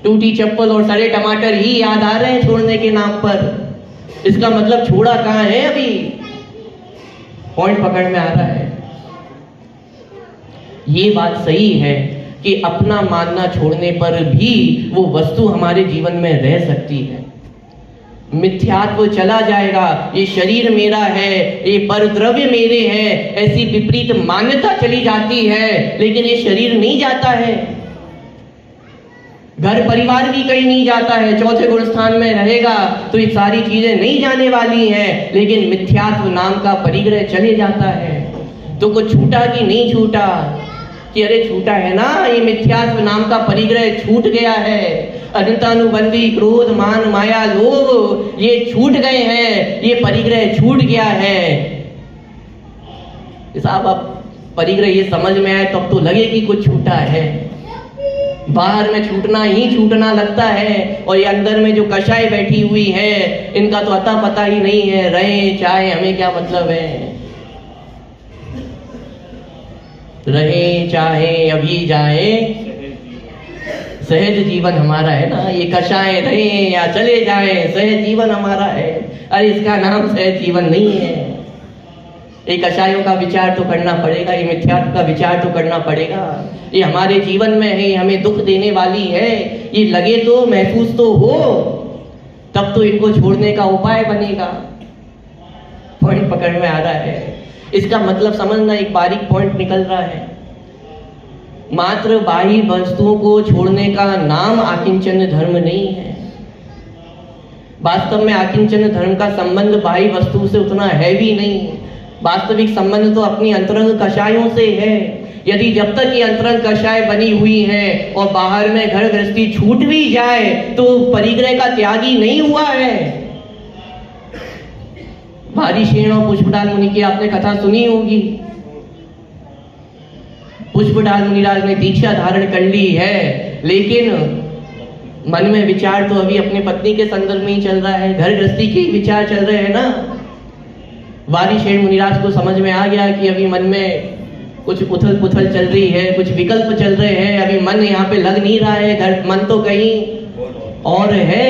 Speaker 1: टूटी चप्पल और सड़े टमाटर ही याद आ रहे हैं छोड़ने के नाम पर। इसका मतलब छोड़ा कहां है? अभी पॉइंट पकड़ में आ रहा है। ये बात सही है कि अपना मानना छोड़ने पर भी वो वस्तु हमारे जीवन में रह सकती है। मिथ्यात्व चला जाएगा, ये शरीर मेरा है, ये परद्रव्य मेरे हैं, ऐसी विपरीत मान्यता चली जाती है, लेकिन ये शरीर नहीं जाता है। घर परिवार भी कहीं नहीं जाता है। चौथे गुणस्थान में रहेगा तो ये सारी चीजें नहीं जाने वाली हैं, लेकिन मिथ्यात्व नाम का परिग्रह चले जाता है। तो कुछ छूटा कि नहीं छूटा? कि अरे छूटा है ना, ये मिथ्यात्व नाम का परिग्रह छूट गया है। अनंतानुबंधी क्रोध, मान, माया, लोभ ये छूट गए हैं, ये परिग्रह छूट गया है। साहब अब परिग्रह ये समझ में आए तब तो लगे कि कुछ छूटा है। बाहर में छूटना ही छूटना लगता है, और ये अंदर में जो कषाय बैठी हुई है इनका तो अता पता ही नहीं है। रहे चाहे हमें क्या मतलब है? रहे चाहे अभी जाए, सहज जीवन हमारा है ना। ये कषाय रहे या चले जाए, सहज जीवन हमारा है। अरे इसका नाम सहज जीवन नहीं है। ये कषायों का विचार तो करना पड़ेगा, ये मिथ्यात्व का विचार तो करना पड़ेगा। ये हमारे जीवन में है, हमें दुख देने वाली है, ये लगे तो महसूस तो हो, तब तो इनको छोड़ने का उपाय बनेगा। पॉइंट पकड़ में आ रहा है? इसका मतलब समझना, एक बारीक पॉइंट निकल रहा है। मात्र बाह्य वस्तुओं को छोड़ने का नाम आकिंचन धर्म नहीं है। वास्तव में आकिंचन धर्म का संबंध बाह्य वस्तु से उतना है भी नहीं। वास्तविक संबंध तो अपनी अंतरंग कषायों से है। यदि जब तक ये अंतरंग कषाय बनी हुई है और बाहर में घर गृहस्थी छूट भी जाए तो परिग्रह का त्यागी नहीं हुआ है। भारीसेन और पुष्पडाल मुनि की आपने कथा सुनी होगी। पुष्पडाल मुनिराज ने दीक्षा धारण कर ली है, लेकिन मन में विचार तो अभी अपनी पत्नी के संदर्भ में ही चल रहा है, घर गृहस्थी के विचार चल रहे हैं ना। भारीसेन मुनिराज को समझ में आ गया कि अभी मन में कुछ उथल पुथल चल रही है, कुछ विकल्प चल रहे हैं, अभी मन यहाँ पे लग नहीं रहा है। घर मन तो कहीं और है।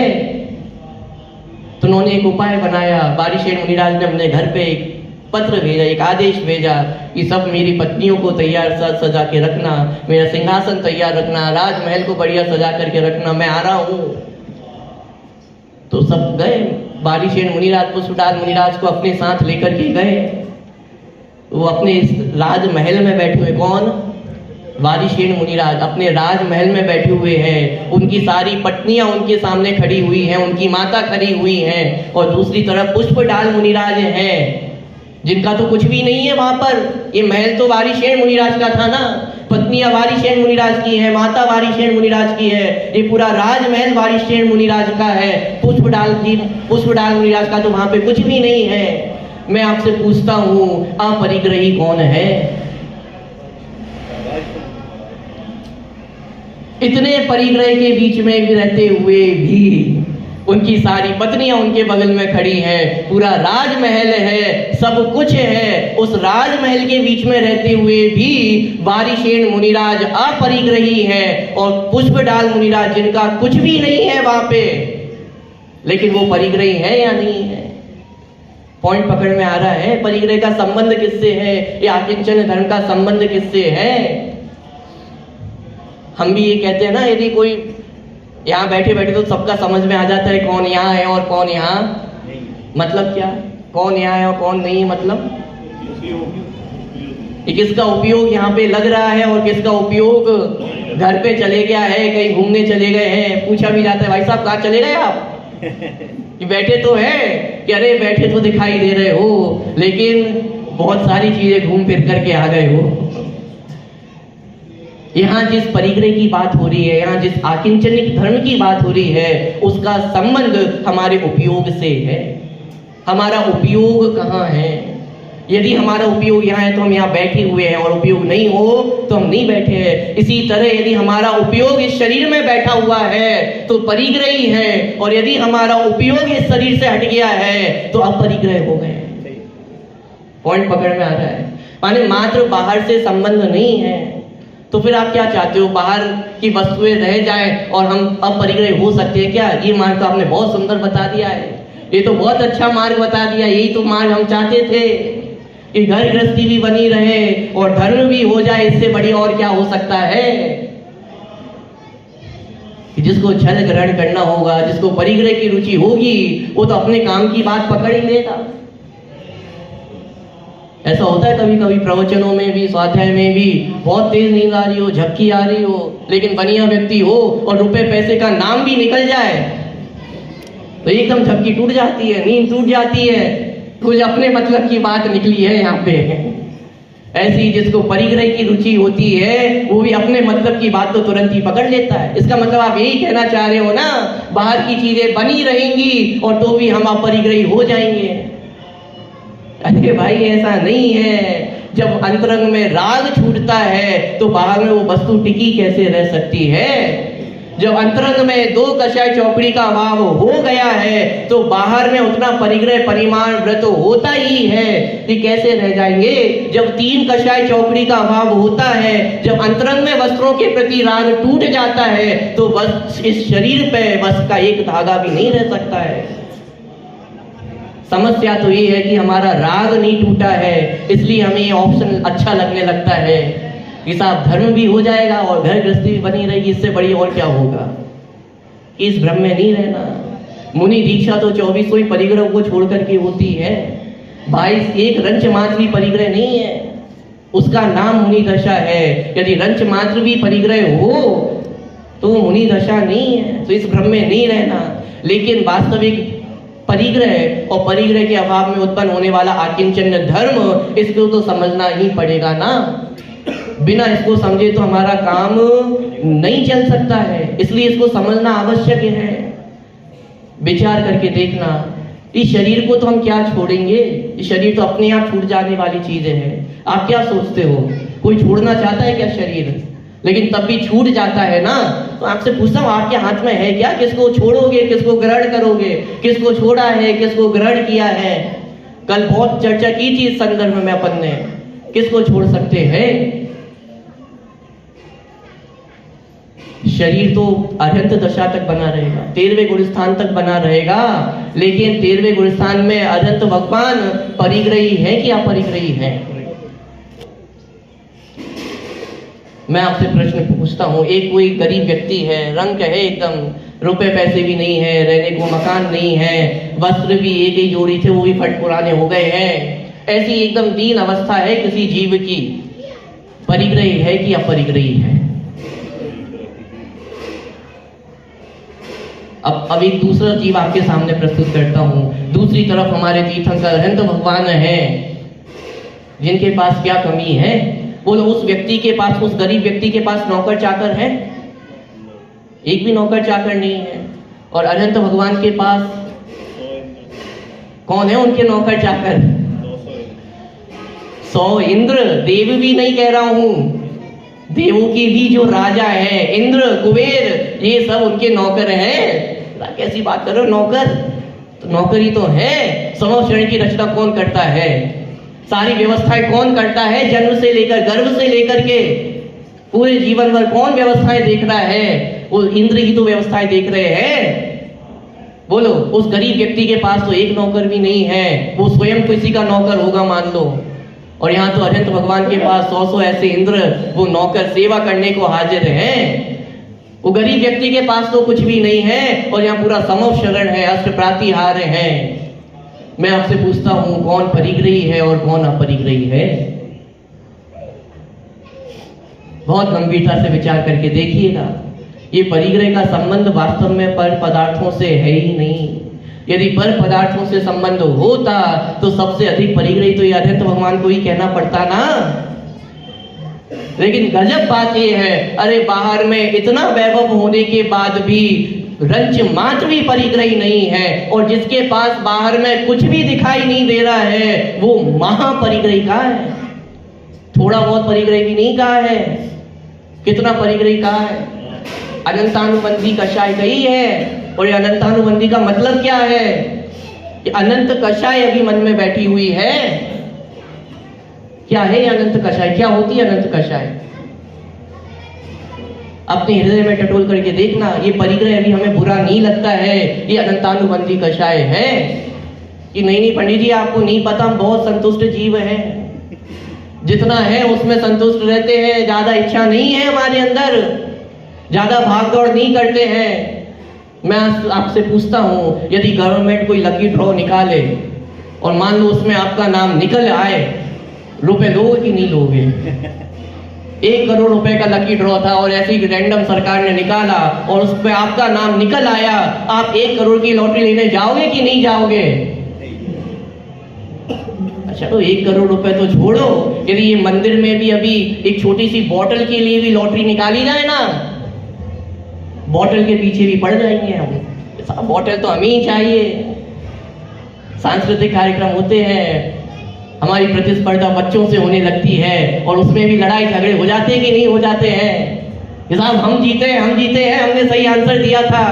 Speaker 1: तो उन्होंने एक उपाय बनाया। बारिशेन मुनिराज ने अपने घर पे एक पत्र भेजा, एक आदेश भेजा कि सब मेरी पत्नियों को तैयार सजा के रखना, मेरा सिंहासन तैयार रखना, राजमहल को बढ़िया सजा करके रखना, मैं आ रहा हूं। तो सब गए। बारिशेन मुनिराज पुष्पदाल मुनिराज को अपने साथ लेकर के गए। वो अपने इस राजमहल में बैठे हुए, कौन? बारिशेन मुनिराज अपने राजमहल में बैठे हुए हैं। उनकी सारी पत्नियां उनके सामने खड़ी हुई हैं, उनकी माता खड़ी हुई हैं, और दूसरी तरफ पुष्पदाल मुनिराज हैं, जिनका तो कुछ भी नहीं है वहां पर। ये महल तो बारिशेन मुनिराज का था ना, पत्नियां बारिशेन मुनिराज की है, माता बारिशेन मुनिराज की है, ये पूरा राजमहल बारिशेन मुनिराज का है। पुष्पदाल मुनिराज का तो वहां पे कुछ भी नहीं है। मैं आपसे पूछता हूं, अपरिग्रही कौन है? इतने परिग्रह के बीच में भी रहते हुए भी उनकी सारी पत्नियां उनके बगल में खड़ी हैं, पूरा राजमहल है, सब कुछ है। उस राजमहल के बीच में रहते हुए भी बारिशेन मुनिराज अपरिग्रही है, और पुष्पदाल मुनिराज जिनका कुछ भी नहीं है वहां पे, लेकिन वो परिग्रही है या नहीं है? पॉइंट पकड़ में आ रहा है? परिग्रह का संबंध किससे है? या आकिंचन धर्म का संबंध किससे है? हम भी ये कहते हैं ना, यदि कोई यहाँ बैठे बैठे तो सबका समझ में आ जाता है कौन यहाँ है और कौन यहाँ, मतलब क्या? कौन यहाँ है और कौन नहीं, मतलब किसका उपयोग यहाँ पे लग रहा है और किसका उपयोग घर पे चले गया है, कहीं घूमने चले गए हैं। पूछा भी जाता है, भाई साहब कहाँ चले गए आप? कि बैठे तो है, कि अरे बैठे तो दिखाई दे रहे हो, लेकिन बहुत सारी चीजें घूम फिर करके आ गए हो। यहाँ जिस परिग्रह की बात हो रही है, यहाँ जिस आकिंचनिक धर्म की बात हो रही है, उसका संबंध हमारे उपयोग से है। हमारा उपयोग कहाँ है? यदि हमारा उपयोग यहाँ है तो हम यहाँ बैठे हुए हैं, और उपयोग नहीं हो तो हम नहीं बैठे हैं। इसी तरह यदि हमारा उपयोग इस शरीर में बैठा हुआ है तो परिग्रही है, और यदि हमारा उपयोग इस शरीर से हट गया है तो अपरिग्रह हो गए। पॉइंट पकड़ में आ रहा है? माने मात्र बाहर से संबंध नहीं है, तो फिर आप क्या चाहते हो? बाहर की वस्तुएं रह जाएं और हम अपरिग्रह हो सकते हैं क्या? ये मार्ग तो आपने बहुत सुंदर बता दिया है, ये तो बहुत अच्छा मार्ग बता दिया। यही तो मार्ग हम चाहते थे कि घर गृहस्थी भी बनी रहे और धर्म भी हो जाए। इससे बड़ी और क्या हो सकता है? कि जिसको छल ग्रहण करना होगा, जिसको परिग्रह की रुचि होगी, वो तो अपने काम की बात पकड़ ही लेगा। ऐसा होता है कभी कभी प्रवचनों में भी, स्वाध्याय में भी, बहुत तेज नींद आ रही हो, झपकी आ रही हो, लेकिन बढ़िया व्यक्ति हो और रुपए पैसे का नाम भी निकल जाए तो एकदम झपकी टूट जाती है, नींद टूट जाती है। कुछ अपने मतलब की बात निकली है यहाँ पे। ऐसी जिसको परिग्रह की रुचि होती है वो भी अपने मतलब की बात तो तुरंत ही पकड़ लेता है। इसका मतलब आप यही कहना चाह रहे हो ना, बाहर की चीजें बनी रहेंगी और तो भी हम अपरिग्रही हो जाएंगे। अरे भाई ऐसा नहीं है। जब अंतरंग में राग छूटता है तो बाहर में वो वस्तु टिकी कैसे रह सकती है? जब अंतरंग में दो कषाय चौकड़ी का अभाव हो गया है तो बाहर में उतना परिग्रह परिमाण व्रत होता ही है कि कैसे रह जाएंगे? जब तीन कषाय चौकड़ी का अभाव होता है, जब अंतरंग में वस्त्रों के प्रति राग टूट जाता है तो बस इस शरीर पे बस का एक धागा भी नहीं रह सकता है। समस्या तो ये है कि हमारा राग नहीं टूटा है, इसलिए हमें ये ऑप्शन अच्छा लगने लगता है कि साहब धर्म भी हो जाएगा और घर गृहस्थी भी बनी रहेगी, इससे बड़ी और क्या होगा? इस भ्रम में नहीं रहना। मुनि दीक्षा तो 24वें परिग्रह को छोड़ करके होती है। 22 एक रंच मात्र भी परिग्रह नहीं है, उसका नाम मुनि दशा है। यदि रंच मात्र भी परिग्रह हो तो मुनि दशा नहीं है, तो इस भ्रम में नहीं रहना। लेकिन वास्तविक परिग्रह और परिग्रह के अभाव में उत्पन्न होने वाला आकिंचन धर्म, इसको तो समझना ही पड़ेगा ना। बिना इसको समझे तो हमारा काम नहीं चल सकता है, इसलिए इसको समझना आवश्यक है। विचार करके देखना, इस शरीर को तो हम क्या छोड़ेंगे? इस शरीर तो अपने आप छूट जाने वाली चीजें हैं। आप क्या सोचते हो, कोई छोड़ना चाहता है क्या शरीर? लेकिन तब भी छूट जाता है ना। तो आपसे पूछता हूँ, आपके हाथ में है क्या? किसको छोड़ोगे, किसको ग्रहण करोगे? किसको छोड़ा है, किसको ग्रहण किया है? कल बहुत चर्चा की थी इस संदर्भ में अपन ने, किसको छोड़ सकते हैं? शरीर तो अनंत दशा तक बना रहेगा, 13वें गुण स्थान तक बना रहेगा, लेकिन 13वें गुण स्थान में अनंत भगवान परिग्रही है कि अपरिग्रही है? मैं आपसे प्रश्न पूछता हूँ, एक कोई गरीब व्यक्ति है, रंग है एकदम, रुपए पैसे भी नहीं है, रहने को मकान नहीं है, वस्त्र भी एक ही जोड़ी थे वो भी फट पुराने हो गए हैं, ऐसी एकदम दीन अवस्था है किसी जीव की, परिग्रही है कि अपरिग्रही है? अब एक दूसरा जीव आपके सामने प्रस्तुत करता हूं। दूसरी तरफ हमारे तीर्थंकर अनंत भगवान हैं, जिनके पास क्या कमी है? बोलो, उस व्यक्ति के पास, उस गरीब व्यक्ति के पास नौकर चाकर है? एक भी नौकर चाकर नहीं है। और अनंत भगवान के पास कौन है उनके नौकर चाकर? 100 इंद्र, देव भी नहीं कह रहा हूं, देवों की भी जो राजा है, इंद्र, कुबेर, ये सब उनके नौकर हैं। कैसी बात कर रहे हो? नौकर तो नौकरी तो है। समवचरण की रचना कौन करता है? सारी व्यवस्थाएं कौन करता है? जन्म से लेकर, गर्भ से लेकर के पूरे जीवन भर कौन व्यवस्थाएं देख रहा है? वो इंद्र ही तो व्यवस्थाएं देख रहे हैं। बोलो, उस गरीब व्यक्ति के पास तो एक नौकर भी नहीं है, वो स्वयं किसी का नौकर होगा मान लो। और यहाँ तो अनंत भगवान के पास 100 ऐसे इंद्र, वो नौकर सेवा करने को हाजिर हैं। वो गरीब व्यक्ति के पास तो कुछ भी नहीं है, और यहाँ पूरा समव शरण है, अष्ट प्रातिहार है। मैं आपसे पूछता हूं, कौन परिग्रही है और कौन अपरिग्रही है? बहुत गंभीरता से विचार करके देखिएगा। ये परिग्रह का संबंध वास्तव में पर पदार्थों से है ही नहीं। यदि पर पदार्थों से संबंध होता तो सबसे अधिक परिग्रही तो ये अनंत भगवान को ही कहना पड़ता ना। लेकिन गजब बात ये है, अरे बाहर में इतना वैभव होने के बाद भी रंच मात्र भी परिग्रही नहीं है, और जिसके पास बाहर में कुछ भी दिखाई नहीं दे रहा है वो महापरिग्रही कहाँ है? थोड़ा बहुत परिग्रही भी नहीं कहा है, कितना परिग्रही कहा है? अनंतानुबंधी कषाय कही है। और ये अनंतानुबंधी का मतलब क्या है? कि अनंत कषाय अभी मन में बैठी हुई है। क्या है ये अनंत कषाय? क्या होती है अनंत कषाय? अपने हृदय में टटोल करके देखना। ये परिग्रह अभी हमें बुरा नहीं लगता है, ये अनंतानुबंधी कषाय है कि नहीं पंडित जी, आपको नहीं पता, हम बहुत संतुष्ट जीव हैं, जितना है उसमें संतुष्ट रहते हैं, ज्यादा इच्छा नहीं है हमारे अंदर, ज्यादा भाग दौड़ नहीं करते हैं। मैं आपसे पूछता हूं, यदि गवर्नमेंट कोई लकी ड्रॉ निकाले और मान लो उसमें आपका नाम निकल आए, रुपए लोगे कि नहीं लोगे? 1 करोड़ रुपए का लकी ड्रॉ था और ऐसी रैंडम सरकार ने निकाला और उस पे आपका नाम निकल आया, आप 1 करोड़ की लॉटरी लेने जाओगे कि नहीं जाओगे? अच्छा, तो 1 करोड़ रुपए तो छोड़ो, यदि ये मंदिर में भी अभी एक छोटी सी बोतल के लिए भी लॉटरी निकाली जाए ना, बोतल के पीछे भी पड़ जाएंगे हम। बोतल तो हमें ही चाहिए। सांस्कृतिक कार्यक्रम होते हैं, हमारी प्रतिस्पर्धा बच्चों से होने लगती है और उसमें भी लड़ाई झगड़े हो जाते हैं कि नहीं हो जाते हैं? साहब हम जीते हैं, हमने सही आंसर दिया था।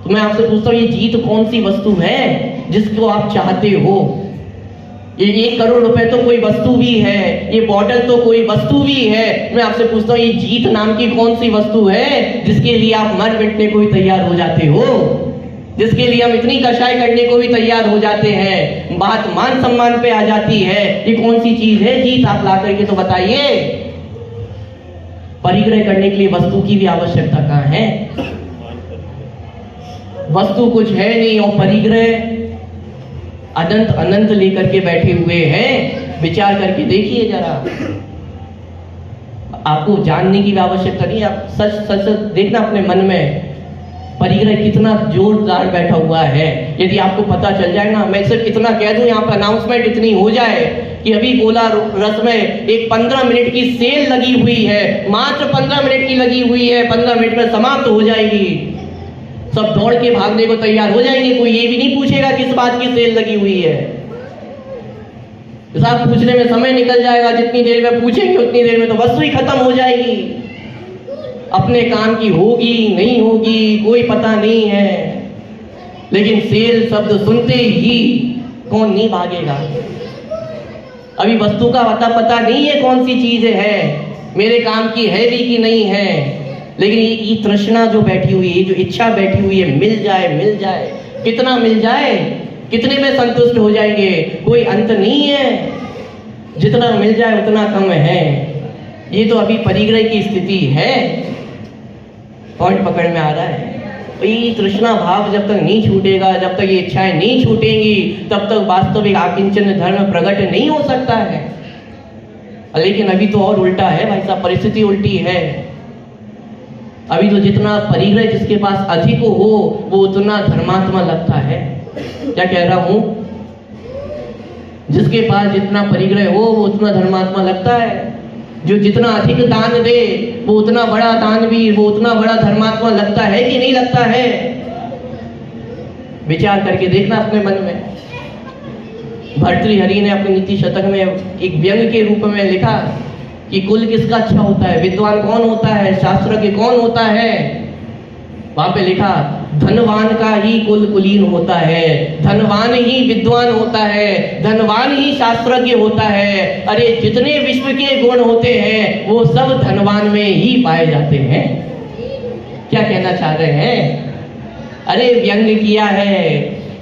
Speaker 1: तो मैं आपसे पूछता हूँ, ये जीत कौन सी वस्तु है जिसको आप चाहते हो? ये 1 करोड़ रुपए तो कोई वस्तु भी है, ये बॉटल तो कोई वस्तु भी है। मैं आपसे पूछता हूँ, ये जीत नाम की कौन सी वस्तु है जिसके लिए आप मर मिटने को भी तैयार हो जाते हो, जिसके लिए हम इतनी कषाय करने को भी तैयार हो जाते हैं? बात मान सम्मान पे आ जाती है। ये कौन सी चीज है जीत? आप ला करके तो बताइए। परिग्रह करने के लिए वस्तु की भी आवश्यकता कहाँ है? वस्तु कुछ है नहीं और परिग्रह अनंत अनंत लेकर के बैठे हुए हैं। विचार करके देखिए जरा। आपको जानने की भी आवश्यकता नहीं, आप सच सच देखना अपने मन में, परिग्रह कितना जोरदार बैठा हुआ है। यदि आपको पता चल जाए ना, मैं सिर्फ इतना कह दूं, यहाँ पर अनाउंसमेंट इतनी हो जाए कि अभी गोला रस में एक 15 मिनट की सेल लगी हुई है, मात्र 15 मिनट की लगी हुई है, 15 मिनट में समाप्त हो जाएगी। सब दौड़ के भागने को तैयार हो जाएंगे, कोई ये भी नहीं पूछेगा किस बात की सेल लगी हुई है। साहब पूछने में समय निकल जाएगा, जितनी देर में पूछेंगे उतनी देर में तो वस्तु ही खत्म हो जाएगी। अपने काम की होगी नहीं होगी कोई पता नहीं है, लेकिन सेल शब्द सुनते ही कौन नहीं भागेगा? अभी वस्तु का पता नहीं है कौन सी चीज है, मेरे काम की है भी कि नहीं है। लेकिन ये तृष्णा जो बैठी हुई है, जो इच्छा बैठी हुई है, मिल जाए मिल जाए, कितना मिल जाए, कितने में संतुष्ट हो जाएंगे, कोई अंत नहीं है। जितना मिल जाए उतना कम है। ये तो अभी परिग्रह की स्थिति है। पॉइंट पकड़ में आ रहा है। ये तृष्णा भाव जब तक नहीं छूटेगा, जब तक ये इच्छाएं नहीं छूटेंगी, तब तक वास्तविक आकिंचन धर्म प्रकट नहीं हो सकता है। लेकिन अभी तो और उल्टा है भाई साहब, परिस्थिति उल्टी है। अभी तो जितना परिग्रह जिसके पास अधिक हो वो उतना धर्मात्मा लगता है। क्या कह रहा हूं? जिसके पास जितना परिग्रह हो वो उतना धर्मात्मा लगता है। जो जितना अधिक दान दे वो उतना बड़ा दानवीर, वो उतना बड़ा धर्मात्मा लगता है कि नहीं लगता है? विचार करके देखना अपने मन में। भर्तृहरि ने अपनी नीति शतक में एक व्यंग के रूप में लिखा कि कुल किसका अच्छा होता है, विद्वान कौन होता है, शास्त्रज्ञ कौन होता है। वहां पे लिखा धनवान का ही कुल कुलीन होता है, धनवान ही विद्वान होता है, धनवान ही शास्त्रज्ञ होता है। अरे जितने विश्व के गुण होते हैं वो सब धनवान में ही पाए जाते हैं। क्या कहना चाह रहे हैं? अरे व्यंग किया है,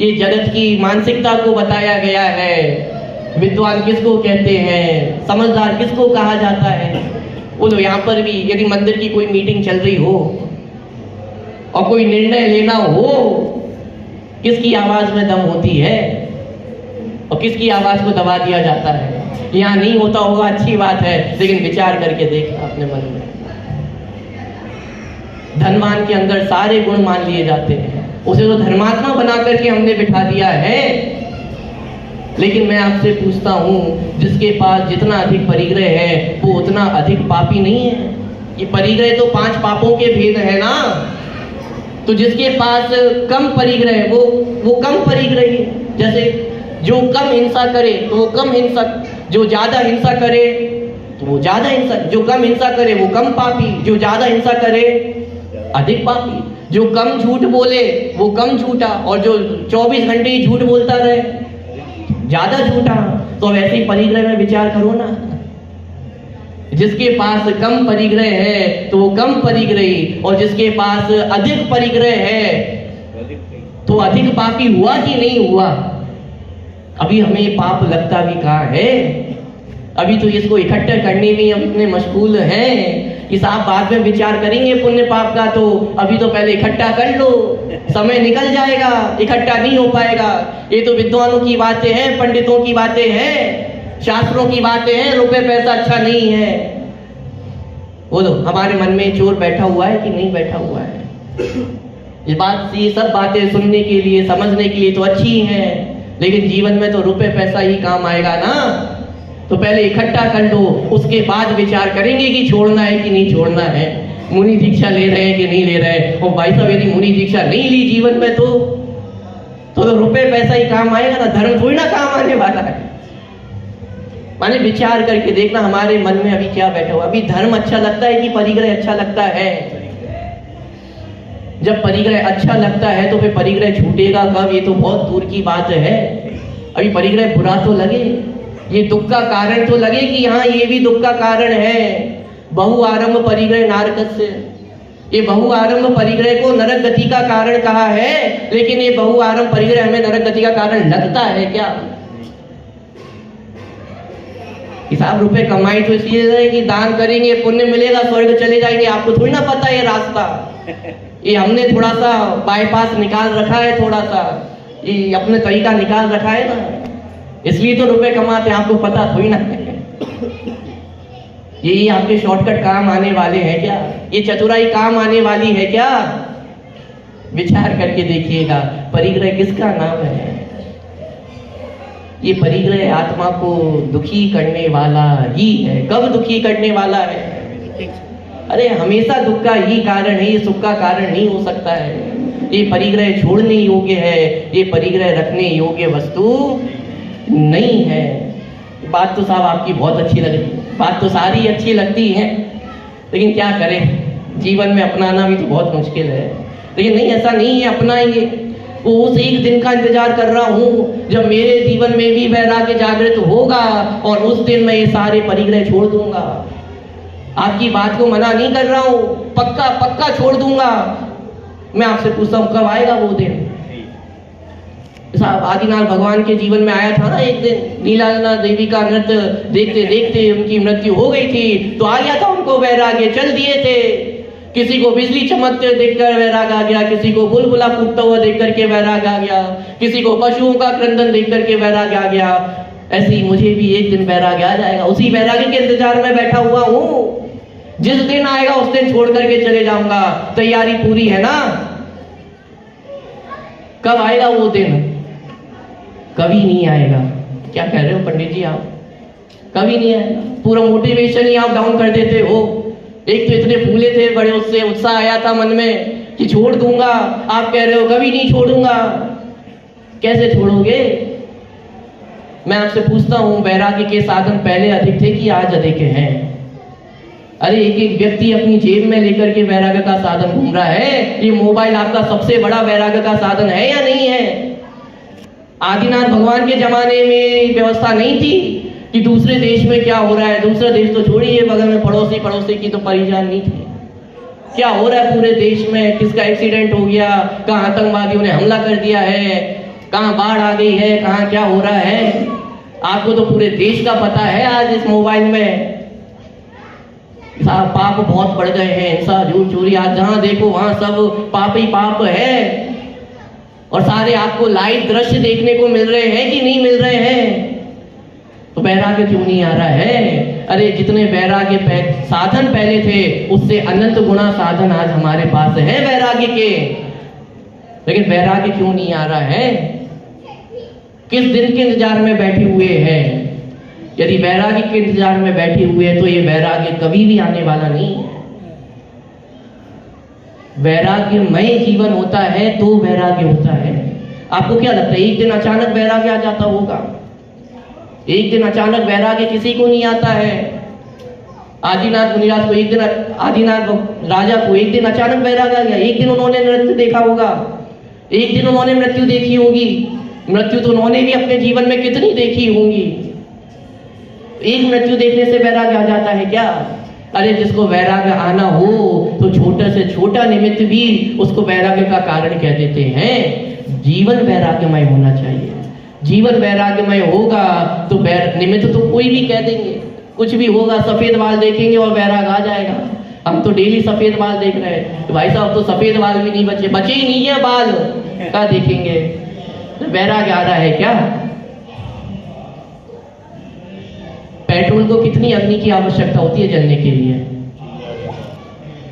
Speaker 1: ये जगत की मानसिकता को बताया गया है। विद्वान किसको कहते हैं, समझदार किसको कहा जाता है। वो तो यहाँ पर भी यदि मंदिर की कोई मीटिंग चल रही हो और कोई निर्णय लेना हो, किसकी आवाज में दम होती है और किसकी आवाज को दबा दिया जाता है। यहाँ नहीं होता होगा, अच्छी बात है, लेकिन विचार करके देखना अपने मन में। धनवान के अंदर सारे गुण मान लिए जाते हैं, उसे तो धर्मात्मा बना करके हमने बिठा दिया है। लेकिन मैं आपसे पूछता हूं, जिसके पास जितना अधिक परिग्रह है वो उतना अधिक पापी नहीं है। ये परिग्रह तो 5 पापों के भेद है ना। तो जिसके पास कम परिग्रह वो कम परिग्रही, जैसे जो कम हिंसा करे तो वो कम हिंसक, जो ज्यादा हिंसा करे तो वो ज्यादा हिंसक, जो कम हिंसा करे वो कम पापी, जो ज्यादा हिंसा करे अधिक पापी, जो कम झूठ बोले वो कम झूठा, और जो 24 घंटे ही झूठ बोलता रहे ज्यादा झूठा। तो वैसे ही परिग्रह में विचार करो ना। जिसके पास कम परिग्रह है तो वो कम परिग्रही, और जिसके पास अधिक परिग्रह है तो अधिक पापी हुआ कि नहीं हुआ। अभी हमें पाप लगता भी कहाँ है। अभी तो इसको इकट्ठा करने में हम इतने मशगूल हैं कि साहब बाद में विचार करेंगे पुण्य पाप का, तो अभी तो पहले इकट्ठा कर लो, समय निकल जाएगा, इकट्ठा नहीं हो पाएगा। ये तो विद्वानों की बातें हैं, पंडितों की बातें हैं, शास्त्रों की बातें हैं, रुपए पैसा अच्छा नहीं है। बोलो, हमारे मन में चोर बैठा हुआ है कि नहीं बैठा हुआ है? इस बात से सब बातें सुनने के लिए, समझने के लिए तो अच्छी हैं, लेकिन जीवन में तो रुपए पैसा ही काम आएगा ना। तो पहले इकट्ठा कर लो, उसके बाद विचार करेंगे कि छोड़ना है कि नहीं छोड़ना है, मुनि दीक्षा ले रहे हैं कि नहीं ले रहे हैं। और भाई साहब यदि मुनि दीक्षा नहीं ली जीवन में तो रुपए पैसा ही काम आएगा ना, धर्म थोड़ी ना काम आने वाला है। माने विचार करके देखना हमारे मन में अभी क्या बैठा हुआ। अभी धर्म अच्छा लगता है कि परिग्रह अच्छा लगता है? जब परिग्रह अच्छा लगता है तो फिर परिग्रह छूटेगा कब, ये तो बहुत दूर की बात है। अभी परिग्रह बुरा तो लगे, ये दुख का कारण तो लगे कि हाँ ये भी दुख का कारण है। बहु आरंभ परिग्रह नारकस्य, ये बहु आरंभ परिग्रह को नरक गति का कारण कहा है, लेकिन ये बहु आरंभ परिग्रह हमें नरक गति का कारण लगता है क्या? हिसाब रुपए कमाई तो इसलिए कि दान करेंगे पुण्य मिलेगा, स्वर्ग चले जाएंगे। आपको थोड़ी ना पता ये रास्ता, ये हमने थोड़ा सा बाईपास निकाल रखा है, थोड़ा सा ये अपने तरीका निकाल रखा है ना, इसलिए तो रुपए कमाते हैं। आपको पता थोड़ी ना है। यही आपके शॉर्टकट काम आने वाले हैं क्या? ये चतुराई काम आने वाली है क्या? विचार करके देखिएगा, परिग्रह किसका नाम है? ये परिग्रह आत्मा को दुखी करने वाला ही है। कब दुखी करने वाला है? अरे हमेशा दुख का ही कारण है, ये सुख का कारण नहीं हो सकता है। ये परिग्रह छोड़ने योग्य है, ये परिग्रह रखने योग्य वस्तु नहीं है। बात तो साहब आपकी बहुत अच्छी लग रही, बात तो सारी अच्छी लगती है, लेकिन क्या करें, जीवन में अपनाना भी तो बहुत मुश्किल है। लेकिन नहीं, ऐसा नहीं है, अपनाएंगे। वो उस एक दिन का इंतजार कर रहा हूँ जब मेरे जीवन में भी वैराग्य जागृत होगा और उस दिन मैं ये सारे परिग्रह छोड़ दूंगा। आपकी बात को मना नहीं कर रहा हूं, पक्का पक्का छोड़ दूंगा। मैं आपसे पूछता हूं कब आएगा वो दिन? साहब आदिनाथ भगवान के जीवन में आया था ना एक दिन, नीलांजना देवी का नृत्य देखते देखते उनकी मृत्यु हो गई थी, तो आ गया था उनको वैराग्य, चल दिए थे। किसी को बिजली चमकते देखकर वैराग आ गया, किसी को बुलबुला फूटता हुआ देख करके वैराग आ गया, किसी को पशुओं का क्रंदन देख करके वैराग आ गया। ऐसे ही मुझे भी एक दिन वैराग्य आ जाएगा, उसी वैराग्य के इंतजार में बैठा हुआ हूं। जिस दिन आएगा उस दिन छोड़ करके चले जाऊंगा। तैयारी पूरी है ना? कब आएगा वो दिन? कभी नहीं आएगा। क्या कह रहे हो पंडित जी आप? कभी नहीं आएगा। पूरा मोटिवेशन ही आप डाउन कर देते हो। एक तो इतने फूले थे, बड़े उससे उत्साह आया था मन में कि छोड़ दूंगा, आप कह रहे हो कभी नहीं छोड़ूंगा। कैसे छोड़ोगे? मैं आपसे पूछता हूं, वैराग्य के साधन पहले अधिक थे कि आज अधिक हैं? अरे एक एक व्यक्ति अपनी जेब में लेकर के वैराग्य का साधन घूम रहा है। ये मोबाइल आपका सबसे बड़ा वैराग्य का साधन है या नहीं है? आदिनाथ भगवान के जमाने में व्यवस्था नहीं थी कि दूसरे देश में क्या हो रहा है। दूसरा देश तो छोड़िए, बगल में पड़ोसी की तो परेशान नहीं थी। क्या हो रहा है पूरे देश में, किसका एक्सीडेंट हो गया, कहां आतंकवादियों ने हमला कर दिया है, कहां बाढ़ आ गई है, कहां क्या हो रहा है, आपको तो पूरे देश का पता है आज इस मोबाइल में। पाप बहुत बढ़ गए हैं, हिंसा, झूठ, चोरी, आज जहां देखो वहां सब पाप ही पाप है। और सारे आपको लाइव दृश्य देखने को मिल रहे हैं कि नहीं मिल रहे हैं? तो वैराग्य क्यों नहीं आ रहा है? अरे जितने वैराग्य साधन पहले थे उससे अनंत गुना साधन आज हमारे पास है वैराग्य के, लेकिन वैराग्य क्यों नहीं आ रहा है? किस दिन के इंतजार में बैठे हुए हैं? यदि वैराग्य के इंतजार में बैठे हुए हैं तो ये वैराग्य कभी भी आने वाला नहीं है। वैराग्यमय जीवन होता है तो वैराग्य होता है। आपको क्या लगता है एक दिन अचानक वैराग्य आ जाता होगा? एक दिन अचानक वैराग्य किसी को नहीं आता है। आदिनाथ मुनिराज को एक दिन, आदिनाथ राजा को एक दिन अचानक वैराग्य आ गया। एक दिन उन्होंने नृत्य देखा होगा, एक दिन उन्होंने मृत्यु देखी होगी। मृत्यु तो उन्होंने भी अपने जीवन में कितनी देखी होंगी। एक मृत्यु देखने से वैराग्य आ जाता है क्या? अरे जिसको वैराग्य आना हो तो छोटा से छोटा निमित्त भी उसको वैराग्य का कारण कह देते हैं। जीवन वैराग्यमय होना चाहिए। जीवन वैराग्यमय होगा तो निमित्त तो कोई भी कह देंगे, कुछ भी होगा, सफेद बाल देखेंगे और वैराग आ जाएगा। हम तो डेली सफेद बाल देख रहे हैं, तो भाई साहब तो सफेद बाल भी नहीं बचे ही नहीं है, बाल क्या देखेंगे? तो वैराग्य आ रहा है क्या? पेट्रोल को कितनी अग्नि की आवश्यकता होती है जलने के लिए?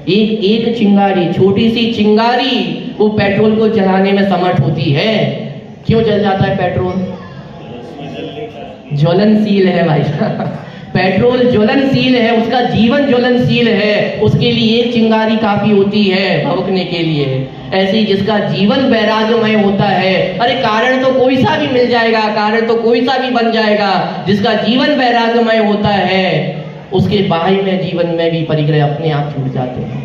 Speaker 1: एक चिंगारी, छोटी सी चिंगारी वो पेट्रोल को जलाने में समर्थ होती है। क्यों जल जाता है पेट्रोल? ज्वलनशील है भाई साहब। पेट्रोल ज्वलनशील है, उसका जीवन ज्वलनशील है, उसके लिए एक चिंगारी काफी होती है भभकने के लिए। ऐसे ही जिसका जीवन वैराग्यमय होता है, अरे कारण तो कोई सा भी मिल जाएगा, कारण तो कोई सा भी बन जाएगा। जिसका जीवन वैराग्यमय होता है उसके बाह्य में जीवन में भी परिग्रह अपने आप छूट जाते हैं।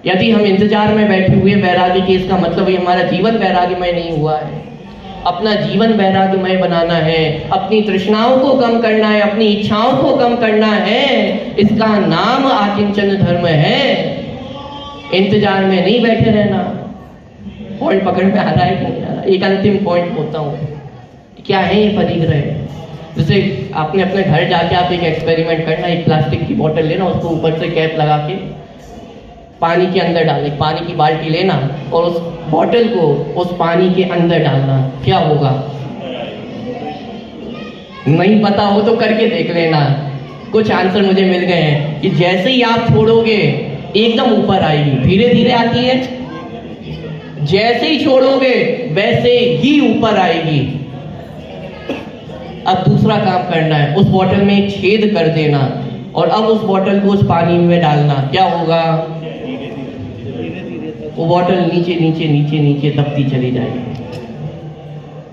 Speaker 1: यदि हम इंतजार में बैठे हुए वैराग्य के, इसका मतलब ये हमारा जीवन वैराग्यमय नहीं हुआ है। अपना जीवन वैराग्यमय बनाना है, अपनी तृष्णाओं को कम करना है, अपनी इच्छाओं को कम करना है। इसका नाम आकिंचन धर्म है। इंतजार में नहीं बैठे रहना। पॉइंट पकड़ में आ रहा है कि नहीं आ रहा? एक अंतिम पॉइंट होता हूँ, क्या है ये परिग्रह? जैसे आपने अपने घर जाके आप एक एक्सपेरिमेंट करना, एक प्लास्टिक की बोतल लेना, उसको ऊपर से कैप लगा के पानी के अंदर डालनी, पानी की बाल्टी लेना और उस बोतल को उस पानी के अंदर डालना। क्या होगा? नहीं पता हो तो करके देख लेना। कुछ आंसर मुझे मिल गए हैं कि जैसे ही आप छोड़ोगे एकदम ऊपर आएगी, धीरे धीरे आती है, जैसे ही छोड़ोगे वैसे ही ऊपर आएगी। अब दूसरा काम करना है, उस बोतल में एक छेद कर देना और अब उस बोतल को उस पानी में डालना। क्या होगा? वो बोतल नीचे नीचे नीचे नीचे दबती चली जाएगी।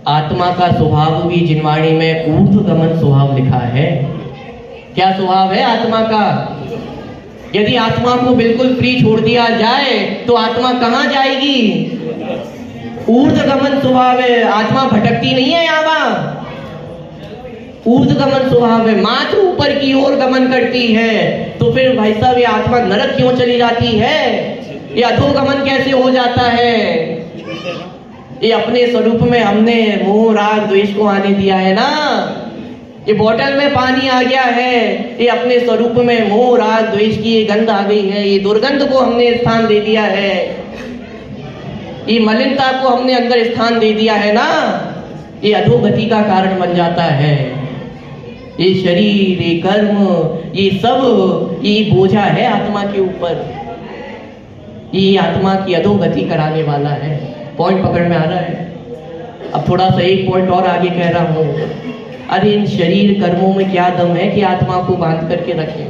Speaker 1: आत्मा का स्वभाव भी जिनवाणी में ऊर्ध्वगमन स्वभाव लिखा है। क्या स्वभाव है आत्मा का? यदि आत्मा को बिल्कुल फ्री छोड़ दिया जाए तो आत्मा कहां जाएगी? ऊर्ध्वगमन स्वभाव है। आत्मा भटकती नहीं है। यहाँ ऊर्ध्वगमन स्वभाव है, मात्र ऊपर की ओर गमन करती है, तो फिर भाई साहब ये आत्मा नरक क्यों चली जाती है? ये अधोगमन कैसे हो जाता है? ये अपने स्वरूप में हमने मोह राग द्वेष को आने दिया है ना। ये बोतल में पानी आ गया है, ये अपने स्वरूप में मोह राग द्वेष की ये गंध आ गई है, ये दुर्गंध को हमने स्थान दे दिया है, ये मलिनता को हमने अंदर स्थान दे दिया है ना। ये अधोगति का कारण बन जाता है। ये शरीर, ये कर्म, ये सब ये बोझा है आत्मा के ऊपर, ये आत्मा की अधोगति कराने वाला है। पॉइंट पकड़ में आ रहा है? अब थोड़ा सा एक पॉइंट और आगे कह रहा हूं। अरे इन शरीर कर्मों में क्या दम है कि आत्मा को बांध करके रखें,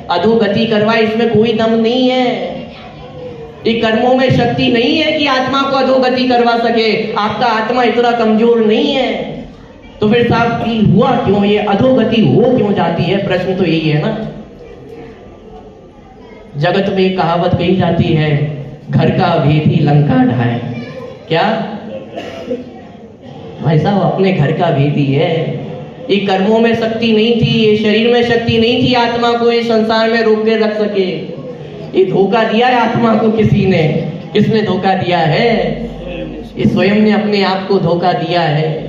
Speaker 1: अधोगति करवाए, इसमें कोई दम नहीं है। ये कर्मों में शक्ति नहीं है कि आत्मा को अधोगति करवा सके। आपका आत्मा इतना कमजोर नहीं है। तो फिर साहब ये हुआ क्यों, ये अधोगति हो क्यों जाती है? प्रश्न तो यही है ना। जगत में एक कहावत कही जाती है, घर का भेदी लंका ढाए। क्या भाई साहब, अपने घर का भेदी है। ये कर्मों में शक्ति नहीं थी, ये शरीर में शक्ति नहीं थी आत्मा को इस संसार में रोक के रख सके। ये धोखा दिया है आत्मा को किसी ने। किसने धोखा दिया है? ये स्वयं ने अपने आप को धोखा दिया है।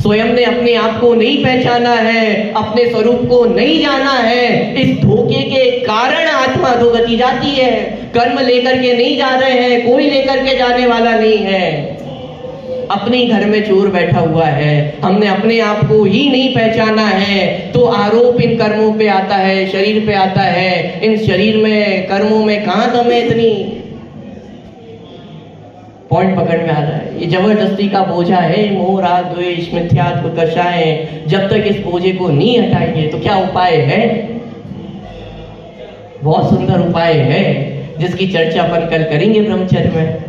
Speaker 1: स्वयं ने अपने आप को नहीं पहचाना है, अपने स्वरूप को नहीं जाना है। इस धोखे के कारण आत्मा अधोगति जाती है। कर्म लेकर के नहीं जा रहे हैं, कोई लेकर के जाने वाला नहीं है। अपने घर में चोर बैठा हुआ है, हमने अपने आप को ही नहीं पहचाना है, तो आरोप इन कर्मों पे आता है, शरीर पे आता है। इन शरीर में, कर्मों में कहां दम है इतनी? पॉइंट पकड़ में आ रहा है? ये जबरदस्ती का बोझा है, मोह राग द्वेष मिथ्यात्व कषाय। जब तक इस बोझे को नहीं हटाएंगे तो क्या उपाय है? बहुत सुंदर उपाय है जिसकी चर्चा अपन कल करेंगे ब्रह्मचर्य में,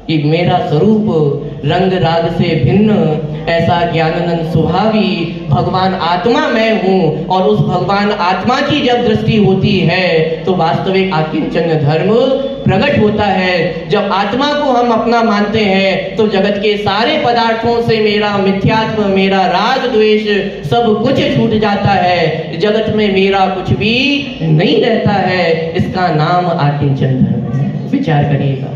Speaker 1: कि मेरा स्वरूप रंग राग से भिन्न, ऐसा ज्ञानानंद स्वभावी भगवान आत्मा मैं हूं। और उस भगवान आत्मा की जब दृष्टि होती है तो वास्तविक आकिंचन धर्म प्रकट होता है। जब आत्मा को हम अपना मानते हैं तो जगत के सारे पदार्थों से मेरा मिथ्यात्व, मेरा राग द्वेष सब कुछ छूट जाता है। जगत में मेरा कुछ भी नहीं रहता है। इसका नाम आकिंचन धर्म है। विचार करिएगा।